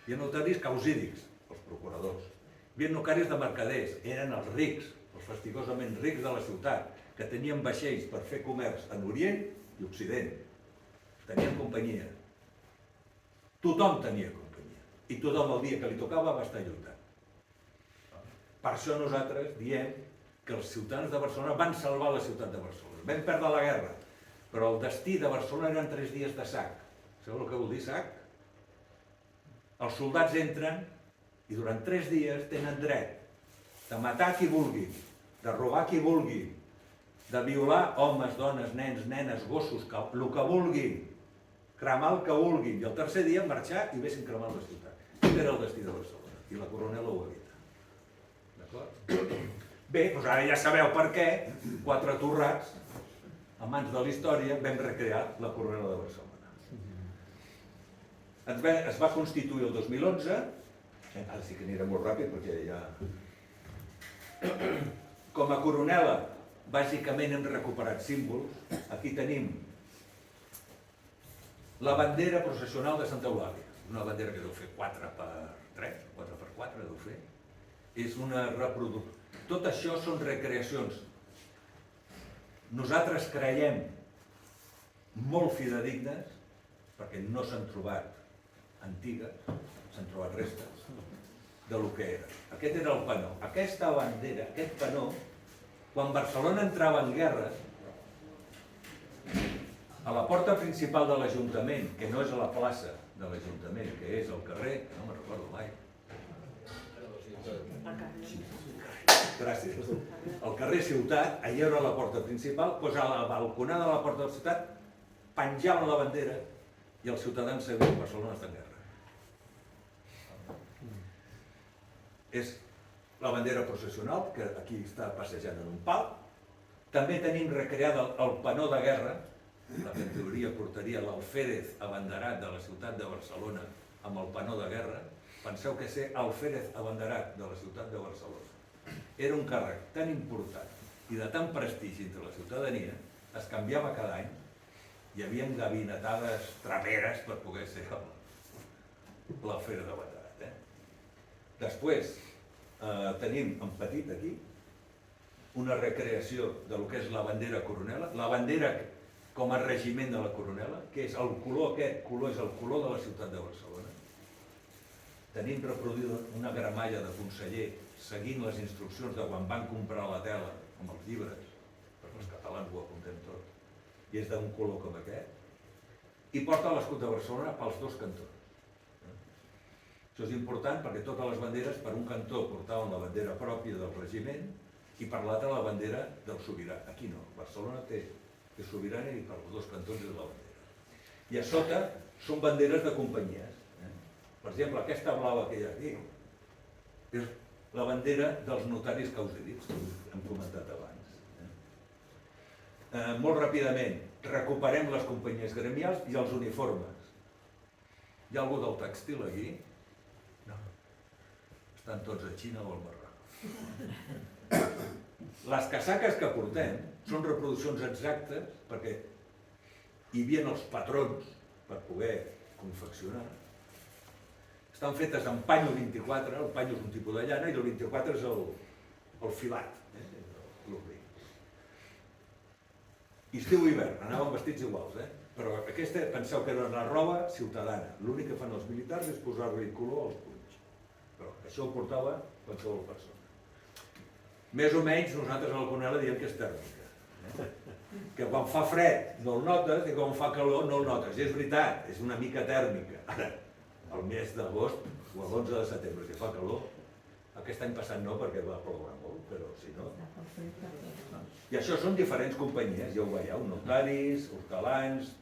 havia notaris causídics, els procuradors. Hi havia notaris de mercaders, eren els rics, els fastigosament rics de la ciutat, que tenien vaixells per fer comerç en Orient i Occident. Tenien companyia. Tothom tenia companyia. I tothom el dia que li tocava va estar lluitant. Per això nosaltres diem que els ciutadans de Barcelona van salvar la ciutat de Barcelona. Vam perdre la guerra, però el destí de Barcelona eren 3 dies de sac. Sabeu el que vol dir sac? Els soldats entren i durant 3 dies tenen dret de matar qui vulguin, de robar qui vulguin, de violar homes, dones, nens, nenes, gossos, el que vulguin, cremar el que vulguin, i el tercer dia marxar i vessin cremar la ciutat. Aquest era el destí de Barcelona, i la coronela ho evita. D'acord? Bé, doncs ara ja sabeu per què 4 torrats, a mans de la història, vam recrear la coronela de Barcelona. Es va constituir el 2011, ara sí que aniré molt ràpid perquè ja... Com a coronela, bàsicament hem recuperat símbols. Aquí tenim la bandera processional de Santa Eulàlia, una bandera que deu fer 4x3, 4x4 deu fer. És una reproducció. Tot això són recreacions. Nosaltres creiem molt fidedignes, perquè no s'han trobat antigues, s'han trobat restes de lo que era. Aquest era el panó. Aquesta bandera, aquest panó, quan Barcelona entrava en guerra, a la porta principal de l'Ajuntament, que no és a la plaça de l'Ajuntament, que és al carrer, no me'n recordo mai. Gràcies. Al carrer Ciutat, allà era la porta principal, doncs a la balconada de la porta de la ciutat penjaven la bandera i els ciutadans sabien que Barcelona està en guerra. És la bandera processional, que aquí està passejant en un pal. També tenim recreada el panó de guerra, la que en teoria portaria l'alférez abanderat de la ciutat de Barcelona amb el panó de guerra. Penseu que ser alférez abanderat de la ciutat de Barcelona era un càrrec tan important i de tant prestigi entre la ciutadania, es canviava cada any, hi havia gabinetades traperes per poder ser l'alférez abanderat. Després tenim en petit aquí una recreació de lo que és la bandera coronela, la bandera com a regiment de la coronela, que és el color, aquest color és el color de la ciutat de Barcelona. Tenim reproduïda una gramalla de conseller seguint les instruccions de quan van comprar la tela amb els llibres, perquè els catalans ho apuntem tot, i és d'un color com aquest, i porta l'escut de Barcelona pels 2 cantons. Això és important perquè totes les banderes per un cantó portaven la bandera pròpia del regiment i per l'altre la bandera del sobirà. Aquí no, Barcelona té sobirana i per els 2 cantons és la bandera. I a sota són banderes de companyies. Per exemple, aquesta blava que hi ha aquí és la bandera dels notaris causídics, que hem comentat abans. Molt ràpidament, recuperem les companyies gremials i els uniformes. Hi ha algú del tèxtil aquí? No. Estan tots a Xina o al Marroc. Les casaques que portem són reproduccions exactes perquè hi havia els patrons per poder confeccionar. Estan fetes amb panyo 24, el panyo és un tipus de llana i el 24 és el filat. Estiu i hivern, anaven vestits iguals, però aquesta, penseu que era una roba ciutadana. L'únic que fan els militars és posar-li color als punys. Però això ho portava qualsevol persona. Més o menys nosaltres a la Conela diem que és tèrmica. Que quan fa fred no el notes i quan fa calor no el notes. I és veritat, és una mica tèrmica. Ara, el mes d'agost o l'11 de setembre, que fa calor, aquest any passat no perquè va ploure molt, però si no... I això són diferents companyies, ja ho veieu, notaris, hortelans,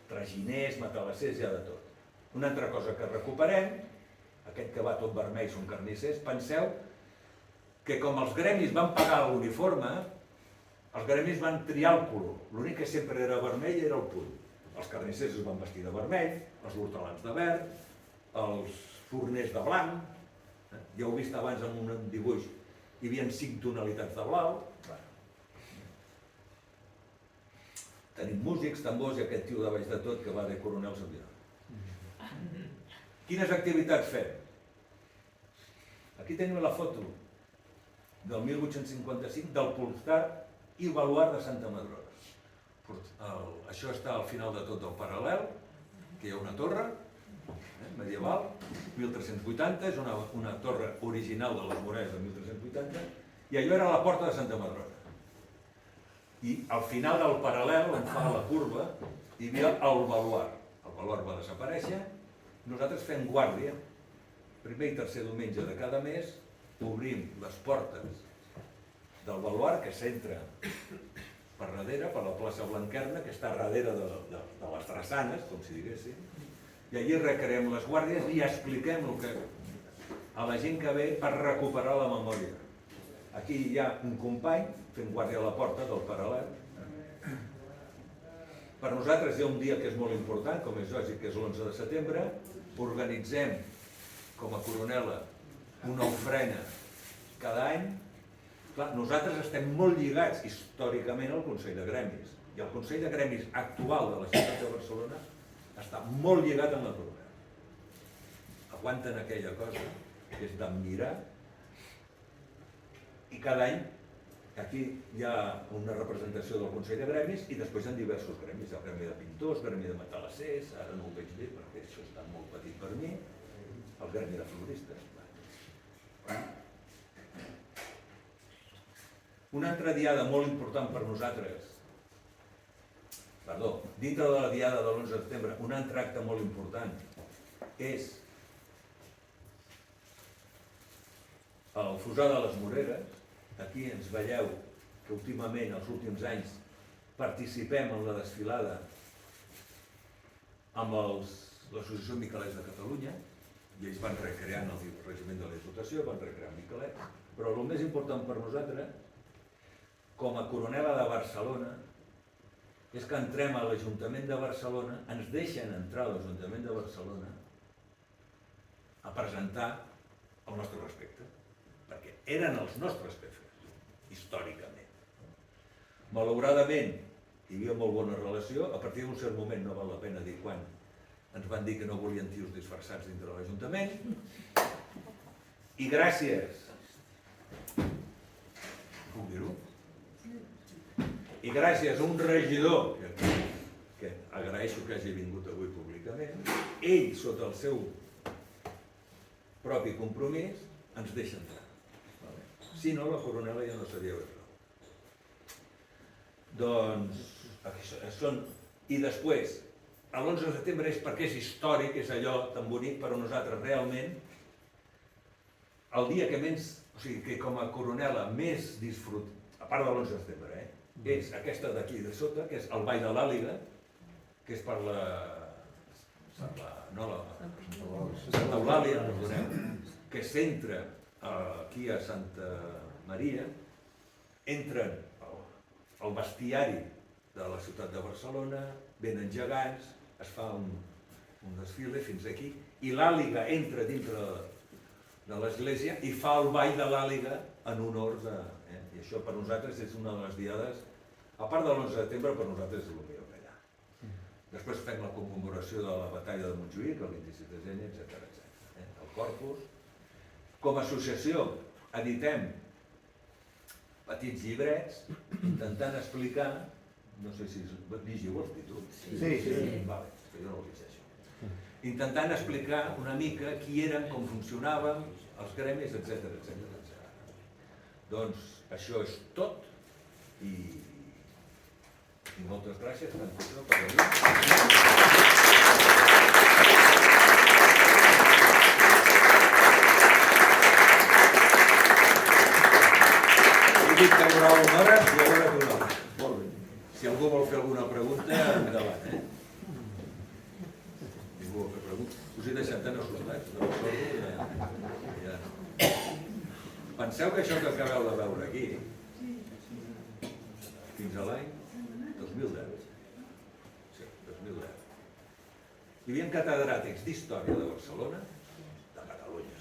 traginers, matalassers, hi ha de tot. Una altra cosa que recuperem, aquest que va tot vermell són carnissers, penseu que com els gremis van pagar l'uniforme, els gremis van triar el color, l'únic que sempre era vermell era el puny. Els carnissers es van vestir de vermell, els hortelans de verd, els forners de blanc, ja ho he vist abans en un dibuix, hi havia 5 tonalitats de blau. Tenim músics, tambors i aquest tio de baix de tot que va de coronel Sabina. Quines activitats fem? Aquí tenim la foto del 1855 del Polestar i Baluard de Santa Madrona. Això està al final de tot el paral·lel, que hi ha una torre medieval, 1380, és una torre original de les muralles de 1380, i allò era la porta de Santa Madrona. I al final del paral·lel, on fa la curva, hi havia el Baluard. El Baluard va desaparèixer. Nosaltres fem guàrdia. Primer i tercer diumenge de cada mes obrim les portes del Baluard, que s'entra per darrere, per la plaça Blanquerna, que està darrere de les drassanes, com si diguéssim, i allí recreem les guàrdies i expliquem el que a la gent que ve per recuperar la memòria. Aquí hi ha un company fent guàrdia a la porta del paral·lel. Per nosaltres hi ha un dia que és molt important, com és lògic, que és l'11 de setembre. Organitzem, com a Coronela, una ofrena cada any. Clar, nosaltres estem molt lligats històricament al Consell de Gremis. I el Consell de Gremis actual de la ciutat de Barcelona està molt lligat amb la Coronela. Aguanten aquella cosa que és d'admirar. I cada any aquí hi ha una representació del Consell de Gremis i després hi ha diversos gremis. Hi ha el gremi de pintors, el gremi de matalassers, ara no ho veig bé perquè això està molt petit per mi, el gremi de floristes. Una altra diada molt important per nosaltres, dintre de la diada de l'11 de setembre, un altre acte molt important és el Fossar de les Moreres. Aquí ens veieu que últimament, els últims anys, participem en la desfilada amb l'Associació Miquelets de Catalunya, i ells van recreant el regiment de la dotació, van recrear Miquelets, però el més important per nosaltres, com a Coronela de Barcelona, és que entrem a l'Ajuntament de Barcelona, ens deixen entrar a l'Ajuntament de Barcelona a presentar el nostre respecte, perquè eren els nostres pefes, històricament. Malauradament, hi havia molt bona relació, a partir d'un cert moment, no val la pena dir quan, ens van dir que no volien tios disfressats dintre de l'Ajuntament, i gràcies, puc dir-ho? I gràcies a un regidor, que agraeixo que hagi vingut avui públicament, ell, sota el seu propi compromís, ens deixa entrar. Si no, la Coronela ja no seria res. Doncs, són... I després, l'11 de setembre és perquè és històric, és allò tan bonic per a nosaltres realment, el dia que menys, o sigui, que com a Coronela més disfrut, a part de l'11 de setembre, és aquesta d'aquí de sota, que és el Ball de l'Àliga, que és per la... Santa Eulàlia, perdoneu, que s'entra aquí a Santa Maria, entren al bestiari de la ciutat de Barcelona, venen gegants, es fa un desfile fins aquí, i l'Àliga entra dintre de l'església i fa el ball de l'Àliga en honor de... I això per nosaltres és una de les diades, a part de l'11 de setembre, per nosaltres és el millor que hi ha. Després fem la commemoració de la batalla de Montjuïc, el 26 de gener, etc. El Corpus. Com a associació editem petits llibrets intentant explicar, no sé si llegiu els títols? Sí. Vale, jo no ho llegeixo. Intentant explicar una mica qui eren, com funcionàvem, els gremis, etc. Doncs això és tot i moltes gràcies per venir. He dit que durava una hora i ara durava. Molt bé. Si algú vol fer alguna pregunta, endavant. Ningú vol fer pregunta. Us he deixat tan assustats. Penseu que això que acabeu de veure aquí, fins a l'any 2010. Sí, 2010. Hi havia catedràtics d'història de Barcelona, de Catalunya,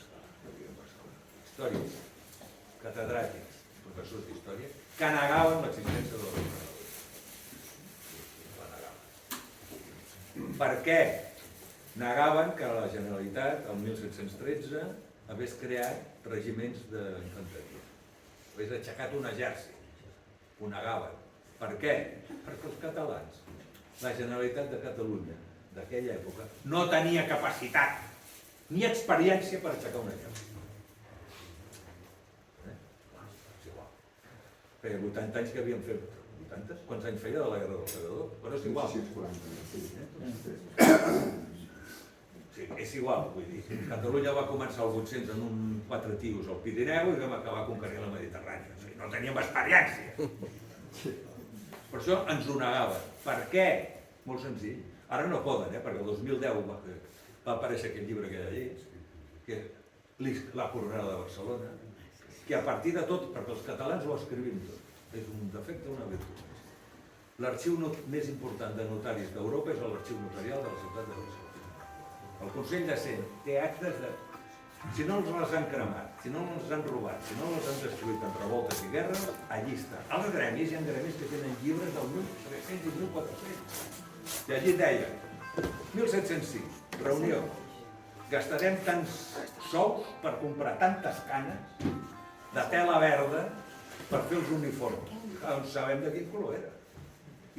històrics, catedràtics, professors d'història, que negaven l'existència de l'ordinador. Per què negaven que la Generalitat, el 1713, hagués creat regiments d'infanteria. Hagués aixecat un exèrcit. Ho negaven. Per què? Perquè els catalans, la Generalitat de Catalunya d'aquella època, no tenia capacitat ni experiència per aixecar un exèrcit. És igual. Feia 80 anys que havíem fet. 80? Quants anys feia de la Guerra del Segador? Però és igual. Sí, és igual, vull dir. Catalunya va començar el 800 en 4 tios al Pirineu i vam acabar conquerint la Mediterrània. O sigui, no teníem experiència. Per això ens ho negaven. Per què? Molt senzill. Ara no poden, perquè el 2010 va aparèixer aquest llibre que hi ha allí, que és La Coronela de Barcelona, que a partir de tot, perquè els catalans ho escrivim tot, és un defecte o una virtut. L'arxiu més important de notaris d'Europa és l'arxiu notarial de la ciutat de Barcelona. El Consell de Cent té actes de... Si no els les han cremat, si no els han robat, si no els han destruït en revoltes i guerres, allí està. Als gremis hi ha gremis que tenen llibres del 1300 i 1400. I allí deia, 1705, reunió, gastarem tants sous per comprar tantes canes de tela verda per fer els uniformes. Doncs sabem de quin color era.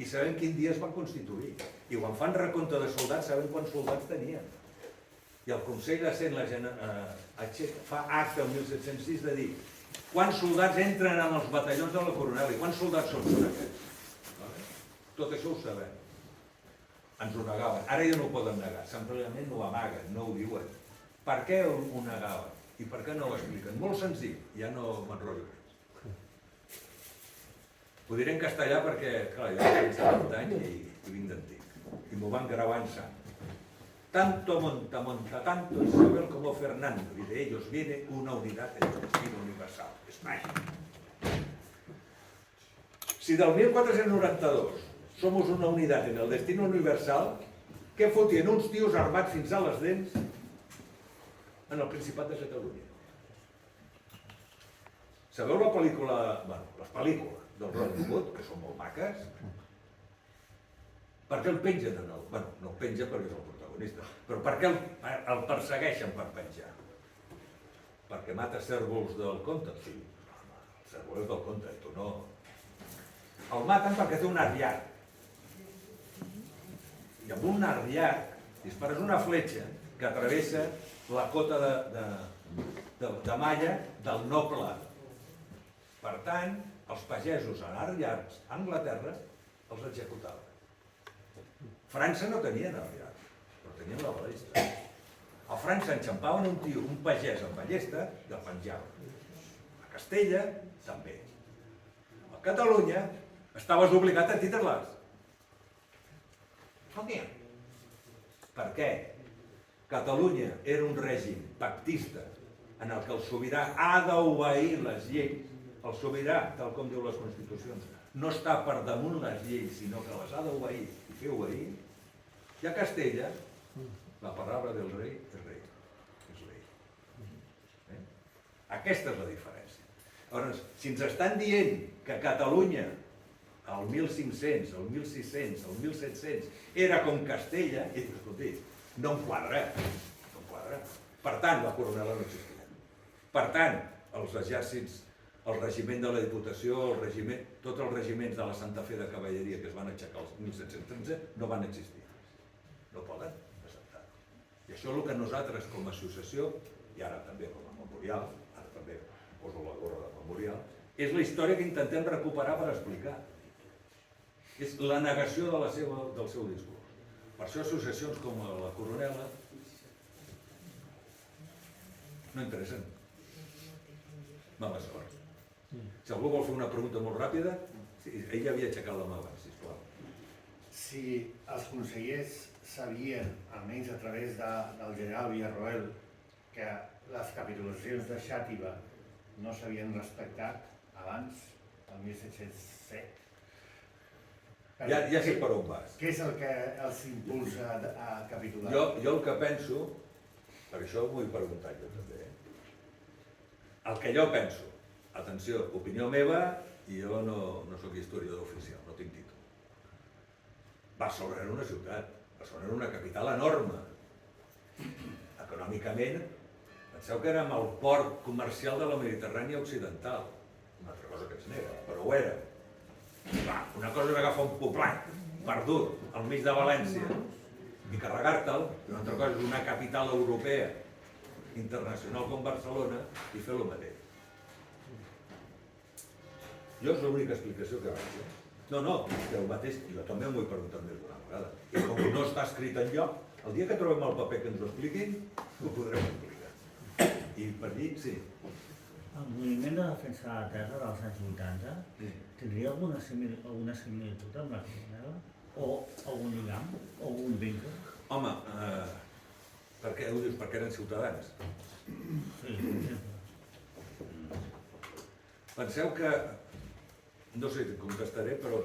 I sabem quin dia es van constituir. I quan fan recompte de soldats, sabem quants soldats tenien. I el Consell de Cent fa acte el 1706 de dir quants soldats entren en els batallons de la Coronela i quants soldats són aquests. Tot això ho sabem. Ens ho negaven. Ara ja no ho poden negar. Simplement ho amaguen, no ho diuen. Per què ho negaven? I per què no ho expliquen? Molt senzill. Ja no m'enrotllo res. Ho diré en castellà perquè, clar, jo tinc 70 anys i vinc d'antic. I m'ho van gravar en sang. Tanto monta tanto Isabel como Fernando, y de ellos viene una unidad en el destino universal. España. Si del 1492 somos una unidad en el destino universal, què fotien uns tios armats fins a les dents en el Principat de Catalunya? Sabeu la pel·lícula, bueno, les pel·lícules del Robin Hood, que són molt maques? Per què el pengen en el... Bueno, no el penja perquè és el protagonista, però per què el persegueixen per penjar? Perquè mata cérvols del conte? Sí, el cérvol és del conte, tu no... El maten perquè té un arc llarg. I amb un arc llarg dispares una fletxa que travessa la cota de malla del noble. Per tant, els pagesos en arc llargs a Anglaterra els executaven. França no tenien arc llarg, però tenien la ballesta. A França enxampaven un tio, un pagès amb ballesta, i el penjaven. A Castella, també. A Catalunya, estaves obligat a titular-los. Per què? Catalunya era un règim pactista en el que el sobirà ha d'obeir les lleis. El sobirà, tal com diu les constitucions, no està per damunt les lleis, sinó que les ha d'obeir i fer obeir. I a Castella, la paraula del rei és rei. És rei. Aquesta és la diferència. Llavors, si ens estan dient que Catalunya, el 1500, el 1600, el 1700, era com Castella, i dius, escolti, no em quadra. No em quadra. Per tant, la coronela no existia. Per tant, els exèrcits, el regiment de la Diputació, tots els regiments de la Santa Fe de Cavalleria que es van aixecar el 1713 no van existir. No poden acceptar. I això és el que nosaltres com a associació, i ara també com a memorial, ara també poso la gorra de memorial, és la història que intentem recuperar per explicar. És la negació del seu discurs. Per això associacions com la Coronela no interessen. Mala sort. Si algú vol fer una pregunta molt ràpida, ell havia aixecat la mà abans, sisplau. Si els consellers sabien, almenys a través del general Villarroel, que les capitulacions de Xàtiva no s'havien respectat abans, el 1707, ja sé per on vas. què és el que els impulsa a capitular? Jo el que penso, per això m'ho he preguntat jo també, el que jo penso, atenció, opinió meva, i jo no soc historiador oficial, no tinc títol. Barcelona era una ciutat, Barcelona era una capital enorme. Econòmicament, penseu que érem el port comercial de la Mediterrània occidental. Una altra cosa que es nega, però ho era. Va, una cosa és agafar un poblat perdut al mig de València i carregar-te'l, i una altra cosa és una capital europea internacional com Barcelona i fer el mateix. Jo és l'única explicació que vaig. No, que el mateix, jo també m'ho he preguntat més d'una vegada. I com no està escrit enlloc, el dia que trobem el paper que ens ho expliquin, ho podrem explicar. I per dir, sí. El moviment de defensa de la terra dels anys 80 tindria alguna similitud amb la coronel·la? O algun lligam? O algun vincle? Home, per què ho dius? Perquè eren ciutadans. Sí, per exemple. Penseu que, no sé si et contestaré, però,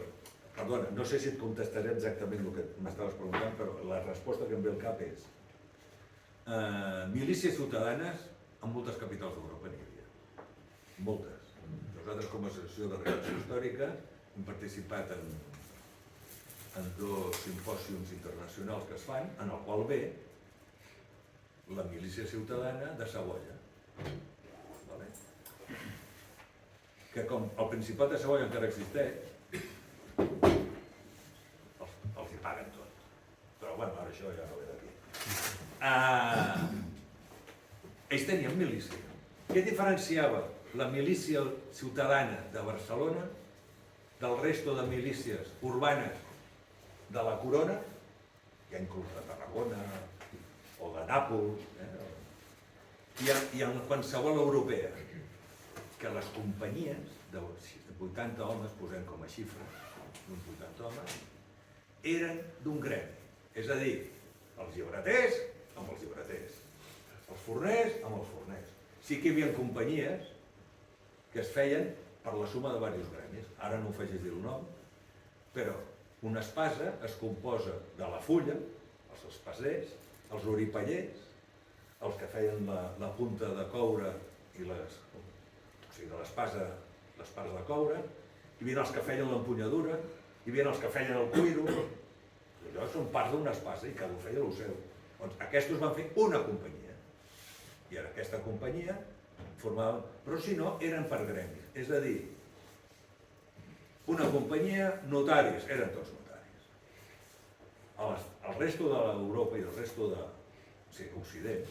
perdona, no sé si et contestaré exactament el que m'estaves preguntant, però la resposta que em ve al cap és milícies ciutadanes en moltes capitals d'Europa n'hi havia. Moltes. Nosaltres, com a associació de reacció històrica, hem participat en 2 simpòsiums internacionals que es fan, en el qual ve la milícia ciutadana de Savoia. Vale? Que com el Principat de Savoia encara existeix, els hi paguen tot. Però bueno, ara això ja no ve d'aquí. Ells tenien milícia. Què diferenciava la milícia ciutadana de Barcelona del resto de milícies urbanes de la Corona, ja inclús de Tarragona o de Nàpols, i en qualsevol europea? Que les companyies de 80 homes, posem com a xifra, d'uns 80 homes, eren d'un gremi. És a dir, els llibreters amb els llibreters, els forners amb els forners. Sí que hi havia companyies que es feien per la suma de diversos gremis. Ara no ho facis dir el nom, però una espasa es composa de la fulla, els espasers, els oripallers, els que feien la punta de coure i de l'espasa de coure, hi havia els que feien l'empunyadura, hi havia els que feien el cuiro. Allò són parts d'una espasa i cada un feia el seu. Doncs aquests van fer una companyia. I ara aquesta companyia formaven... Però si no, eren per gremis. És a dir, una companyia, notaris, eren tots notaris. El resto de l'Europa i el resto de Occident,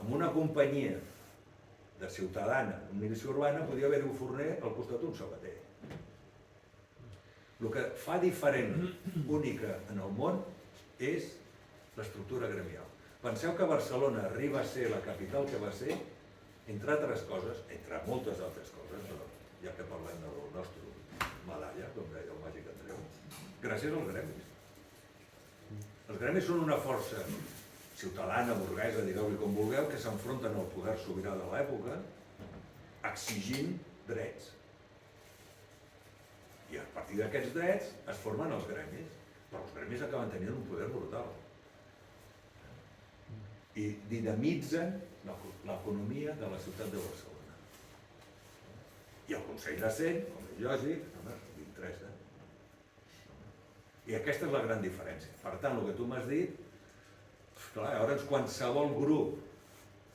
amb una companyia de ciutadana, una milícia urbana, podia haver-hi un forner al costat d'un sabater. El que fa diferent, única en el món, és l'estructura gremial. Penseu que Barcelona arriba a ser la capital que va ser, entre altres coses, entre moltes altres coses, però ja que parlem del nostre medalla, com deia el màgic Andreu, gràcies als gremis. Els gremis són una força ciutadana, burguesa, digueu-li com vulgueu, que s'enfronten al poder sobirà de l'època, exigint drets. I a partir d'aquests drets es formen els gremis, però els gremis acaben tenint un poder brutal. I dinamitzen l'economia de la ciutat de Barcelona. I el Consell de Cent, com és lògic, el 23, I aquesta és la gran diferència. Per tant, el que tu m'has dit, clar, llavors qualsevol grup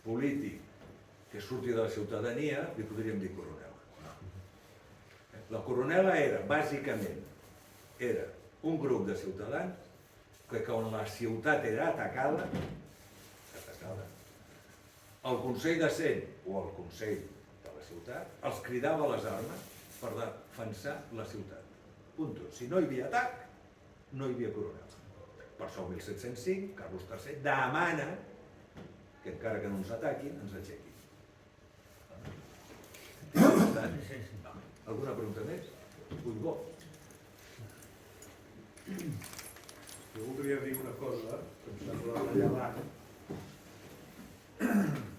polític que surti de la ciutadania li podríem dir coronel·la. La coronel·la era, bàsicament, era un grup de ciutadans que quan la ciutat era atacada, el Consell de Cent o el Consell de la ciutat els cridava a les armes per defensar la ciutat. Punto. Si no hi havia atac, no hi havia coronel. Per això el 1705, Carlos III demana que encara que no ens ataquin, ens aixequin. Alguna pregunta més? Ui, bo. Jo voldria dir una cosa que em sembla rellevant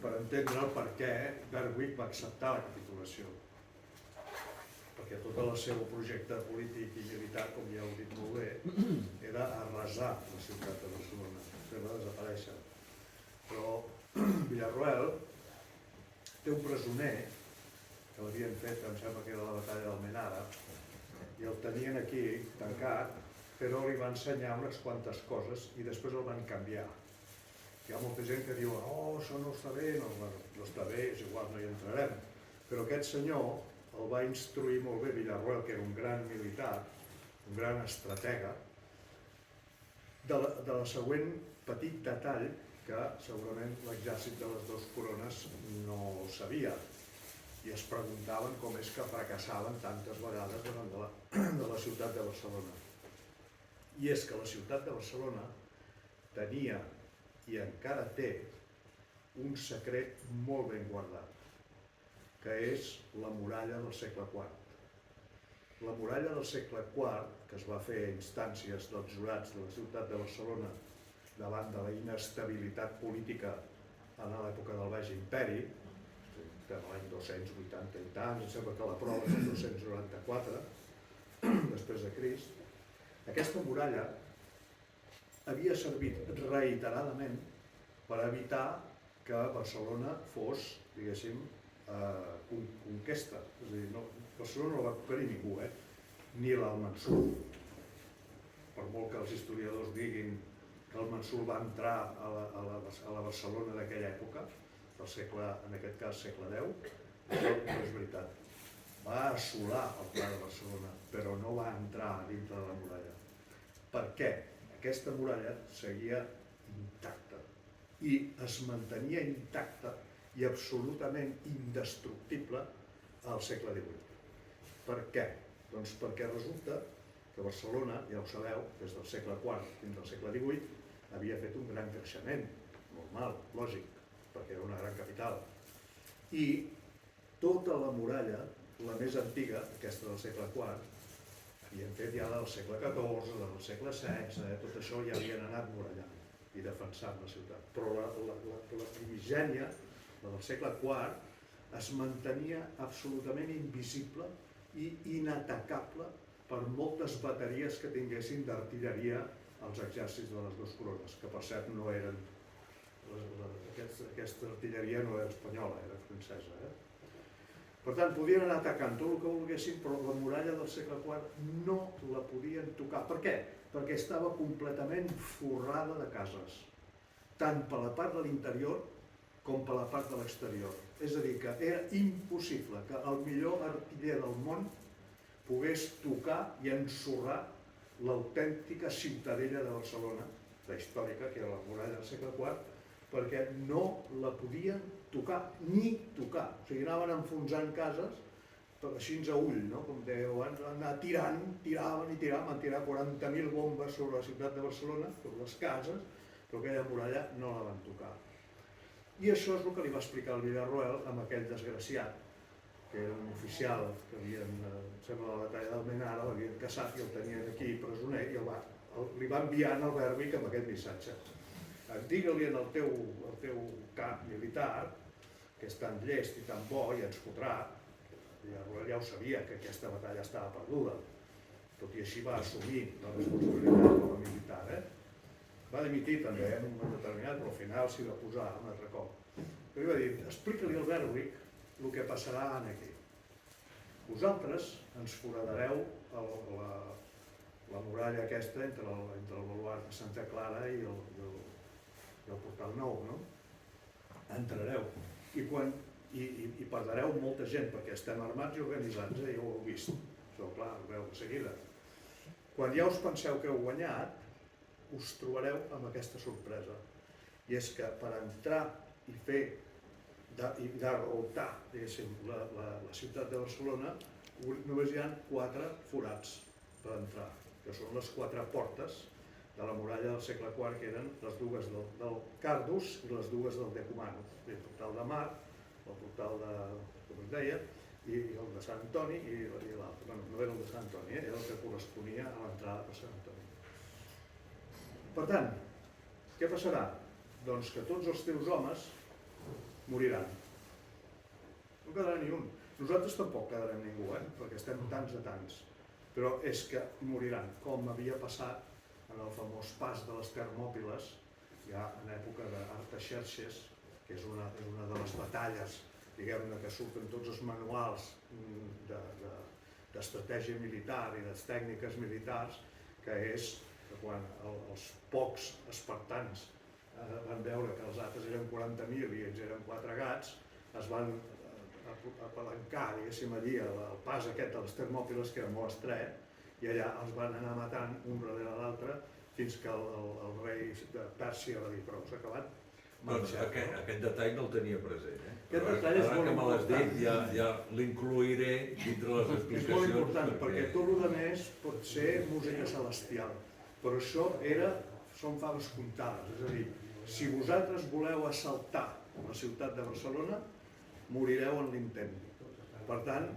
per entendre el per què Berwick va acceptar la capitulació. Perquè tot el seu projecte polític i militar, com ja heu dit molt bé, era arrasar la ciutat de Barcelona, fer-la desaparèixer. Però Villarroel té un presoner que l'havien fet, em sembla que era la batalla d'Almenara, i el tenien aquí tancat però li va ensenyar unes quantes coses i després el van canviar. Hi ha molta gent que diu, oh, això no està bé, no està bé, és igual, no hi entrarem. Però aquest senyor el va instruir molt bé, Villarroel, que era un gran militar, un gran estratega, de la següent petit detall que segurament l'exèrcit de les dues corones no sabia i es preguntaven com és que fracassaven tantes vegades davant de la ciutat de Barcelona. I és que la ciutat de Barcelona tenia i encara té un secret molt ben guardat, que és la muralla del segle IV. La muralla del segle IV, que es va fer a instàncies dels jurats de la ciutat de Barcelona davant de la inestabilitat política en l'època del Baix Imperi, estem l'any 280 i tants, em sembla que la prova és el 294, després de Crist. Aquesta muralla havia servit reiteradament per evitar que Barcelona fos, diguéssim, conquesta. És a dir, Barcelona no va conquerir ningú, ni l'Almansor. Per molt que els historiadors diguin que el Mansur va entrar a la Barcelona d'aquella època, del segle, en aquest cas segle X, això no és veritat. Va assolar el pla de Barcelona, però no va entrar dintre de la muralla. Per què? Aquesta muralla seguia intacta i es mantenia intacta i absolutament indestructible al segle XVIII. Per què? Doncs perquè resulta que Barcelona, ja ho sabeu, des del segle IV fins al segle XVIII, havia fet un gran creixement, normal, lògic, perquè era una gran capital. I tota la muralla, la més antiga, aquesta del segle IV, havien fet ja del segle XIV, del segle XVI, tot això ja havien anat murallant i defensant la ciutat. Però la primigènia, la del segle IV, es mantenia absolutament invisible i inatacable per moltes bateries que tinguessin d'artilleria als exèrcits de les dues corones, que per cert no eren, aquesta artilleria no era espanyola, era francesa. Per tant, podien anar atacant tot el que volguessin, però la muralla del segle IV no la podien tocar. Per què? Perquè estava completament forrada de cases, tant per la part de l'interior com per la part de l'exterior. És a dir, que era impossible que el millor artiller del món pogués tocar i ensorrar l'autèntica ciutadella de Barcelona, la històrica, que era la muralla del segle IV, perquè no la podien tocar, ni tocar. O sigui, anaven enfonsant cases, així a ull, com dèieu abans, anar tirant, tiraven i tiraven, van tirar 40.000 bombes sobre la ciutat de Barcelona, sobre les cases, però aquella muralla no la van tocar. I això és el que li va explicar el Villarroel amb aquell desgraciat, que era un oficial que havien, sembla la batalla d'Almenara, l'havien caçat i el tenien aquí presoner, i li va enviar al Bèrwick amb aquest missatge. Digue-li al teu cap militar, que és tan llest i tan bo i ens fotrà, ja ho sabia que aquesta batalla estava perduda, tot i així va assumir la responsabilitat com a militar. Va dimitir també en un moment determinat, però al final s'hi va posar un altre cop. Però li va dir, explica-li al Bèrwick el que passarà aquí. Vosaltres ens foradareu la muralla aquesta entre el baluard de Santa Clara i el Portal Nou, no? Entrareu. I perdreu molta gent, perquè estem armats i organitzats, ja ho heu vist. Això, clar, ho veu de seguida. Quan ja us penseu que heu guanyat, us trobareu amb aquesta sorpresa. I és que per entrar i fer i derrotar, diguéssim, la ciutat de Barcelona, només hi ha 4 forats per entrar, que són les 4 portes de la muralla del segle IV, que eren les dues del Cardus i les dues del Decumano, el portal de Mar, el portal de, com es deia, i el de Sant Antoni i l'altre. Bueno, no era el de Sant Antoni, era el que corresponia a l'entrada per Sant Antoni. Per tant, què passarà? Doncs que tots els teus homes moriran. No quedarà ni un. Nosaltres tampoc quedarem ningú, perquè estem tants a tants. Però és que moriran, com havia passat en el famós pas de les Termòpiles, ja en època d'Artaxerxes, que és una de les batalles, diguem-ne, que surten tots els manuals d'estratègia militar i de tècniques militars, que és que quan els pocs espartans van veure que els altres eren 40.000 i ells eren 4 gats, es van apalancar, diguéssim, allí el pas aquest de les Termòpiles, que era molt estret, i allà els van anar matant un darrere l'altre fins que el rei de Pèrsia va dir prou, s'ha acabat. Doncs aquest detall no el tenia present. Aquest detall és molt important. Ara que me l'has dit, important. ja l'inclouré dintre les És explicacions. molt important, perquè tot el que més pot ser música celestial, però això són faves comptades, és a dir, si vosaltres voleu assaltar la ciutat de Barcelona, morireu en l'intent. Per tant,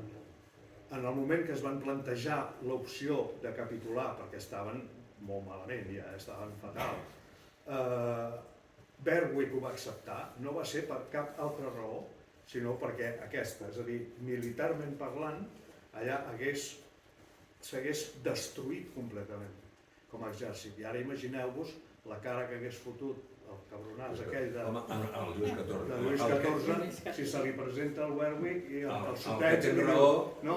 en el moment que es van plantejar l'opció de capitular, perquè estaven molt malament, ja estaven fatal, Berwick ho va acceptar, no va ser per cap altra raó, sinó perquè aquesta, és a dir, militarment parlant, allà s'hagués destruït completament com a exèrcit. I ara imagineu-vos la cara que hagués fotut el cabronàs aquell de Lluís XIV. Lluís XIV, si se li presenta el Berwick i el que soteig... té raó, no,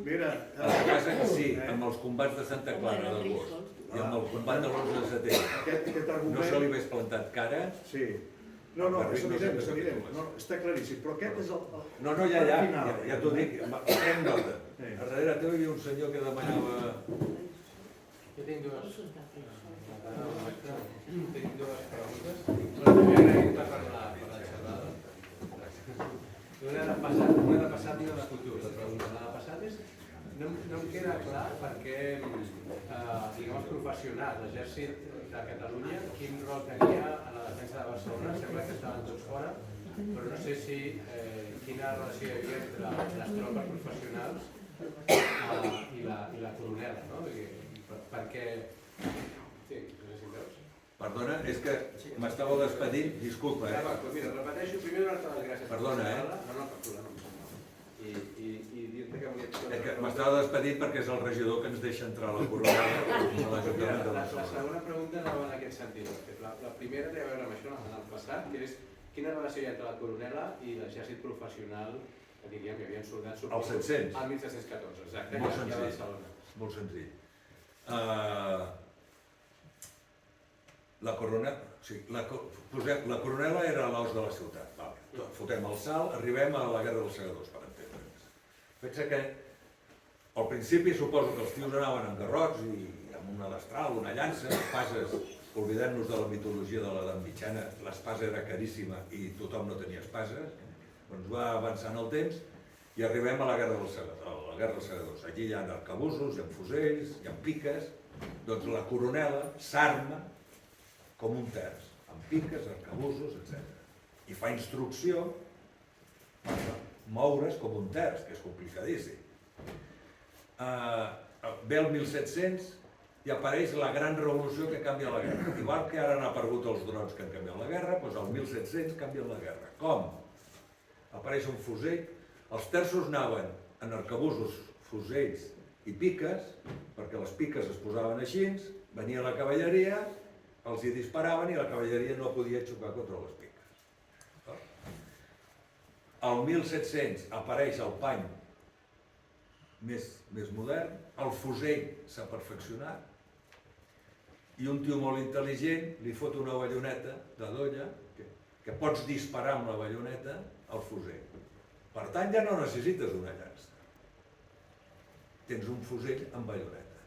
mira... a casa que sí, amb els combats de Santa Clara d'agost i amb el combat de l'11 de setembre, Aquest argument... no se li hagués plantat cara. Sí. No, és evident, és evident. No, està claríssim, però aquest és el... No, ja t'ho dic, prenc nota. A darrere teu hi havia un senyor que demanava... Jo tinc dues preguntes. La primera és per la xerrada. Una de passat i una de futur. La pregunta de passat és, no em queda clar perquè, diguem, els professionals, l'exèrcit de Catalunya, quin rol tenia en la defensa de Barcelona. Sembla que estaven tots fora, però no sé si quina relació hi havia entre les tropes professionals i la coronela, no? Perquè... Sí, no sé si em veus. Perdona, és que m'estava despedint, disculpa. Mira, repeteixo, primer donar-te les gràcies. Perdona, No, cap problema. I dir-te que volia... És que m'estava despedint perquè és el regidor que ens deixa entrar a la coronela a l'Ajuntament de La Barcelona. segona pregunta anava en aquest sentit. La primera té a veure amb això, en el passat, que és quina relació hi ha entre la coronela i l'exèrcit professional, que diríem, hi havia soldats... Al 700. Al 1714, exacte, Molt i a senzill. Barcelona. Molt senzill. La coronela era l'os de la ciutat. Vale. Fotem el salt, arribem a la Guerra dels Segadors, per entendre'ns. Pensa que al principi suposo que els tios anaven amb garrots i amb una destral, una llança, espases, oblidant-nos de la mitologia de l'edat mitjana, l'espasa era caríssima i tothom no tenia espases, doncs va avançant el temps i arribem a la Guerra dels Segadors. Allí hi ha arcabusos, hi ha fusells, hi ha piques, doncs la coronela s'arma com un terç, amb piques, arcabusos, etc. I fa instrucció per moure's com un terç, que és complicadíssim. Ve el 1700 i apareix la gran revolució que canvia la guerra. Igual que ara han aparegut els drons que han canviat la guerra, doncs el 1700 canvia la guerra. Com? Apareix un fusell, els terços anaven en arcabusos, fusells i piques, perquè les piques es posaven així, venia la cavalleria, els hi disparaven i la cavalleria no podia xocar contra les piques. Al 1700 apareix el pany més modern, el fusell s'ha perfeccionat i un tio molt intel·ligent li fot una balloneta de dolla que pots disparar amb la balloneta al fusell. Per tant, ja no necessites una llança. Tens un fusell amb balloneta.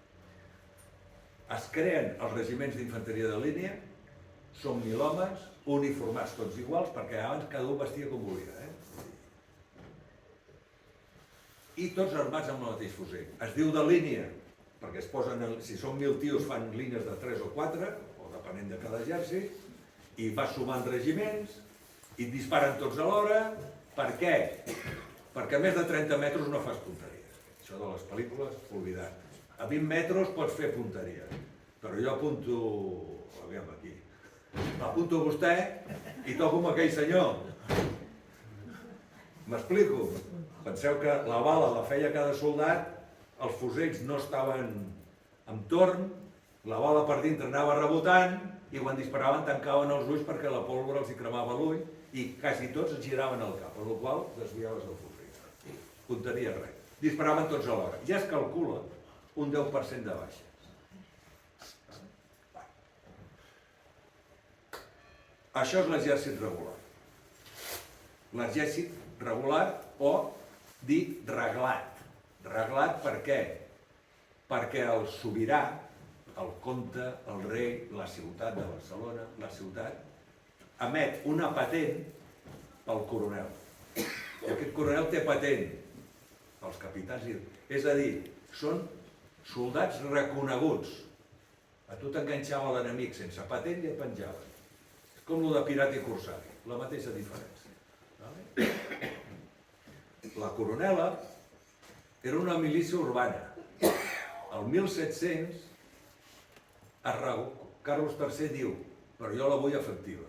Es creen els regiments d'infanteria de línia, són 1.000 homes, uniformats tots iguals, perquè abans cada un vestia com volia. I tots armats amb el mateix fusell. Es diu de línia, perquè es posen, si són 1.000 tios fan línies de 3 o 4, o depenent de cada exèrcit, i vas sumant regiments, i disparen tots alhora. Per què? Perquè a més de 30 metres no fas punteria. Això de les pel·lícules, oblidat. A 20 metres pots fer punteria, però jo apunto, aviam aquí, apunto a vostè i toco amb aquell senyor. M'explico? Penseu que la bala la feia cada soldat, els fusells no estaven en torn, la bala per dintre anava rebotant i quan disparaven tancaven els ulls perquè la pólvora els hi cremava l'ull i quasi tots es giraven al cap, per la qual desviaves el fusell. Punteria res. Disparaven tots alhora. Ja es calcula un 10% de baixes. Això és l'exèrcit regular. L'exèrcit regular o dir reglat. Reglat per què? Perquè el sobirà, el comte, el rei, la ciutat de Barcelona, la ciutat, emet una patent pel coronel. I aquest coronel té patent pels capitans. És a dir, són soldats reconeguts. A tu t'enganxava l'enemic sense patent i et penjaven. És com el de pirata i corsari, la mateixa diferència. La coronela era una milícia urbana. El 1700, Carlos III diu, però jo la vull efectiva,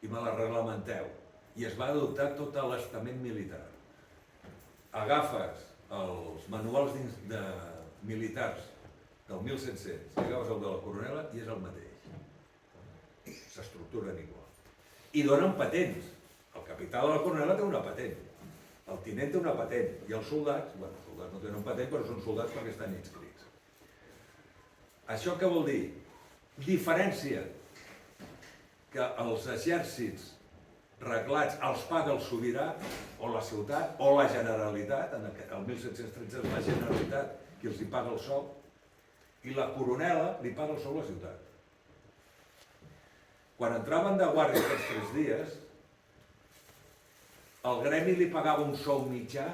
i me la reglamenteu. I es va adoptar tot l'estament militar. Agafes els manuals militars del 1700, i agafes el de la coronela i és el mateix. S'estructuren igual. I donen patents. El capità de la coronela té una patent. El tinent té una patent. I els soldats, bueno, els soldats no tenen patent, però són soldats perquè estan inscrits. Això què vol dir? Diferència que els exèrcits reglats els paga el sobirà, o la ciutat, o la Generalitat, el 1713 és la Generalitat qui els hi paga el sou, i la coronela li paga el sou a la ciutat. Quan entraven de guàrdia aquests 3 dies, el gremi li pagava un sou mitjà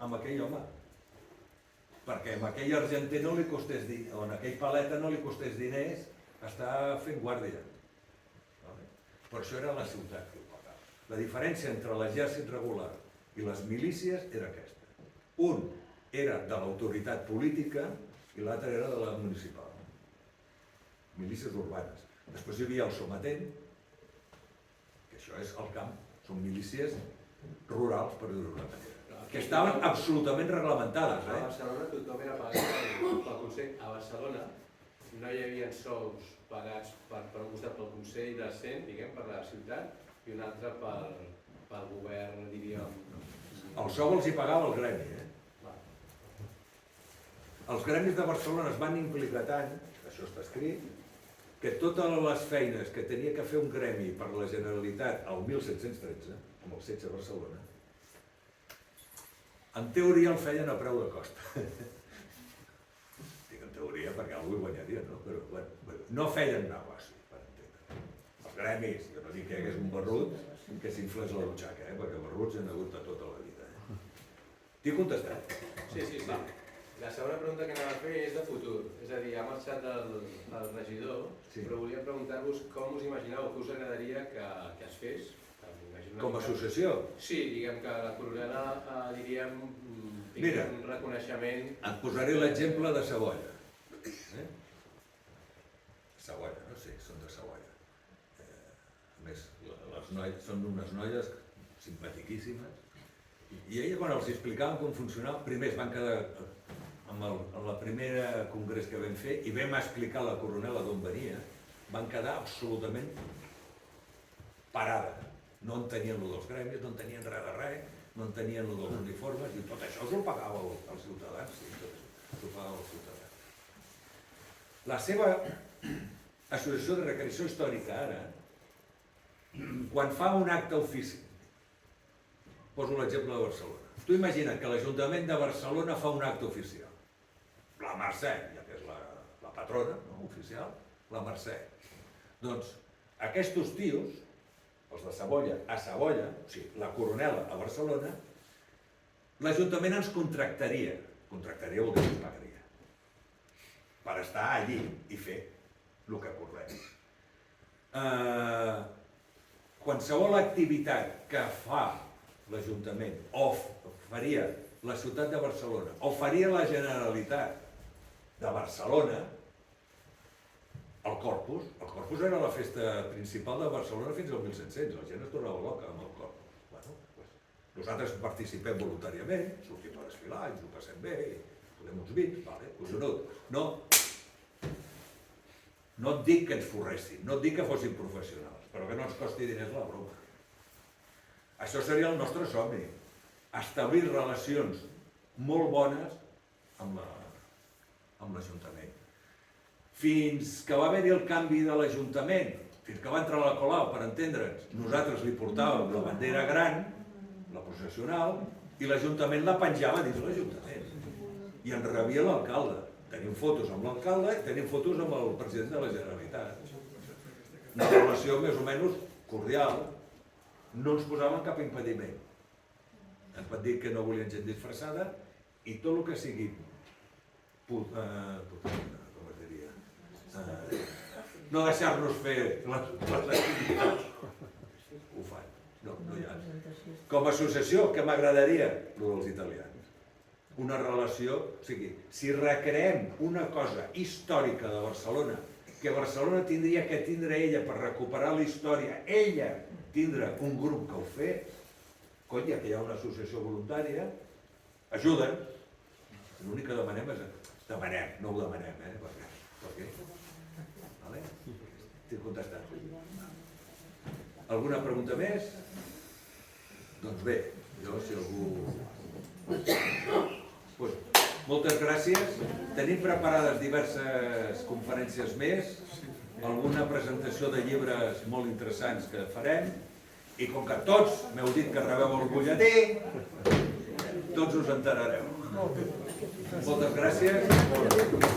amb aquell home, perquè amb aquell argenter no li costés diners, o en aquell paleta no li costés diners estar fent guàrdia. Per això era la ciutat que ho pagava. La diferència entre l'exèrcit regular i les milícies era aquesta. Un era de l'autoritat política i l'altre era de la municipal. Milícies urbanes. Després hi havia el sometent, que això és el camp, són milícies rurals, per dir-ho d'una manera, que estaven absolutament reglamentades. A Barcelona tothom era pagat pel Consell. A Barcelona no hi havia sous pagats per un costat pel Consell de Cent, diguem, per la ciutat, i un altre pel govern, diríem. El sou els hi pagava el gremi. Els gremis de Barcelona es van implicar tant, això està escrit, que totes les feines que tenia que fer un gremi per la Generalitat el 1713, amb el setge a Barcelona, en teoria el feien a preu de costa. Dic en teoria perquè algú hi guanyaria, no? Però bueno, no feien negoci, per entendre. Els gremis, jo no dic que hi hagués un barrut que s'inflés la butxaca, perquè barruts hi ha hagut de tota la vida. T'he contestat? Sí. La segona pregunta que anava a fer és de futur. És a dir, ha marxat el regidor, però volia preguntar-vos com us imagineu, què us agradaria que es fes? Com a associació? Sí, diguem que la coronela, diríem, tingués un reconeixement... Et posaré l'exemple de Savoia. Savoia, no sé, són de Savoia. A més, les noies són unes noies simpatiquíssimes. I ella, quan els explicaven com funcionava, primer es van quedar en la primera congrés que vam fer i vam explicar a la coronela d'on venia, van quedar absolutament parades. No entenien el dels gremis, no entenien res de res, no entenien el dels uniformes, i tot això us ho pagava els ciutadans, sí, tot això us ho pagava els ciutadans. La seva associació de recreació històrica ara, quan fa un acte ofici, poso l'exemple de Barcelona. Tu imagina't que l'Ajuntament de Barcelona fa un acte oficial. La Mercè, ja que és la patrona oficial, la Mercè. Doncs aquests tios, els de Savoia a Savoia, o sigui, la coronela a Barcelona, l'Ajuntament ens contractaria vol dir que ens pagaria, per estar allí i fer el que acordem. Qualsevol activitat que fa l'Ajuntament o faria la ciutat de Barcelona o faria la Generalitat de Barcelona, el Corpus era la festa principal de Barcelona fins al 1700, la gent es tornava loca amb el Corpus. Bueno, nosaltres participem voluntàriament, sortim a desfilar, ens ho passem bé, podem uns vins, vale, collonut. No et dic que ens forressin, no et dic que fossin professionals, però que no ens costi diners la broma. Això seria el nostre somni, establir relacions molt bones amb l'Ajuntament. Fins que va haver-hi el canvi de l'Ajuntament, fins que va entrar la Colau, per entendre'ns, nosaltres li portàvem la bandera gran, la processional, i l'Ajuntament la penjava dins l'Ajuntament. I en rebia l'alcalde. Tenim fotos amb l'alcalde i tenim fotos amb el president de la Generalitat. Una relació més o menys cordial. No ens posaven cap impediment. Ens van dir que no volien gent disfressada i tot el que sigui com es diria, no deixar-nos fer les activitats, ho fan. No hi ha. Com a associació, què m'agradaria? El dels italians. Una relació, o sigui, si recreem una cosa històrica de Barcelona, que Barcelona tindria que tindre ella per recuperar la història, ella tindre un grup que ho fa, conya, que hi ha una associació voluntària, ajuden. L'únic que demanem és... Demanem, no ho demanem, Per què? Vale? T'he contestat. Alguna pregunta més? Doncs bé, jo si algú... Pues, moltes gràcies. Tenim preparades diverses conferències més, alguna presentació de llibres molt interessants que farem, i com que tots m'heu dit que rebeu el butlletí, tots us enterareu. Moltes gràcies.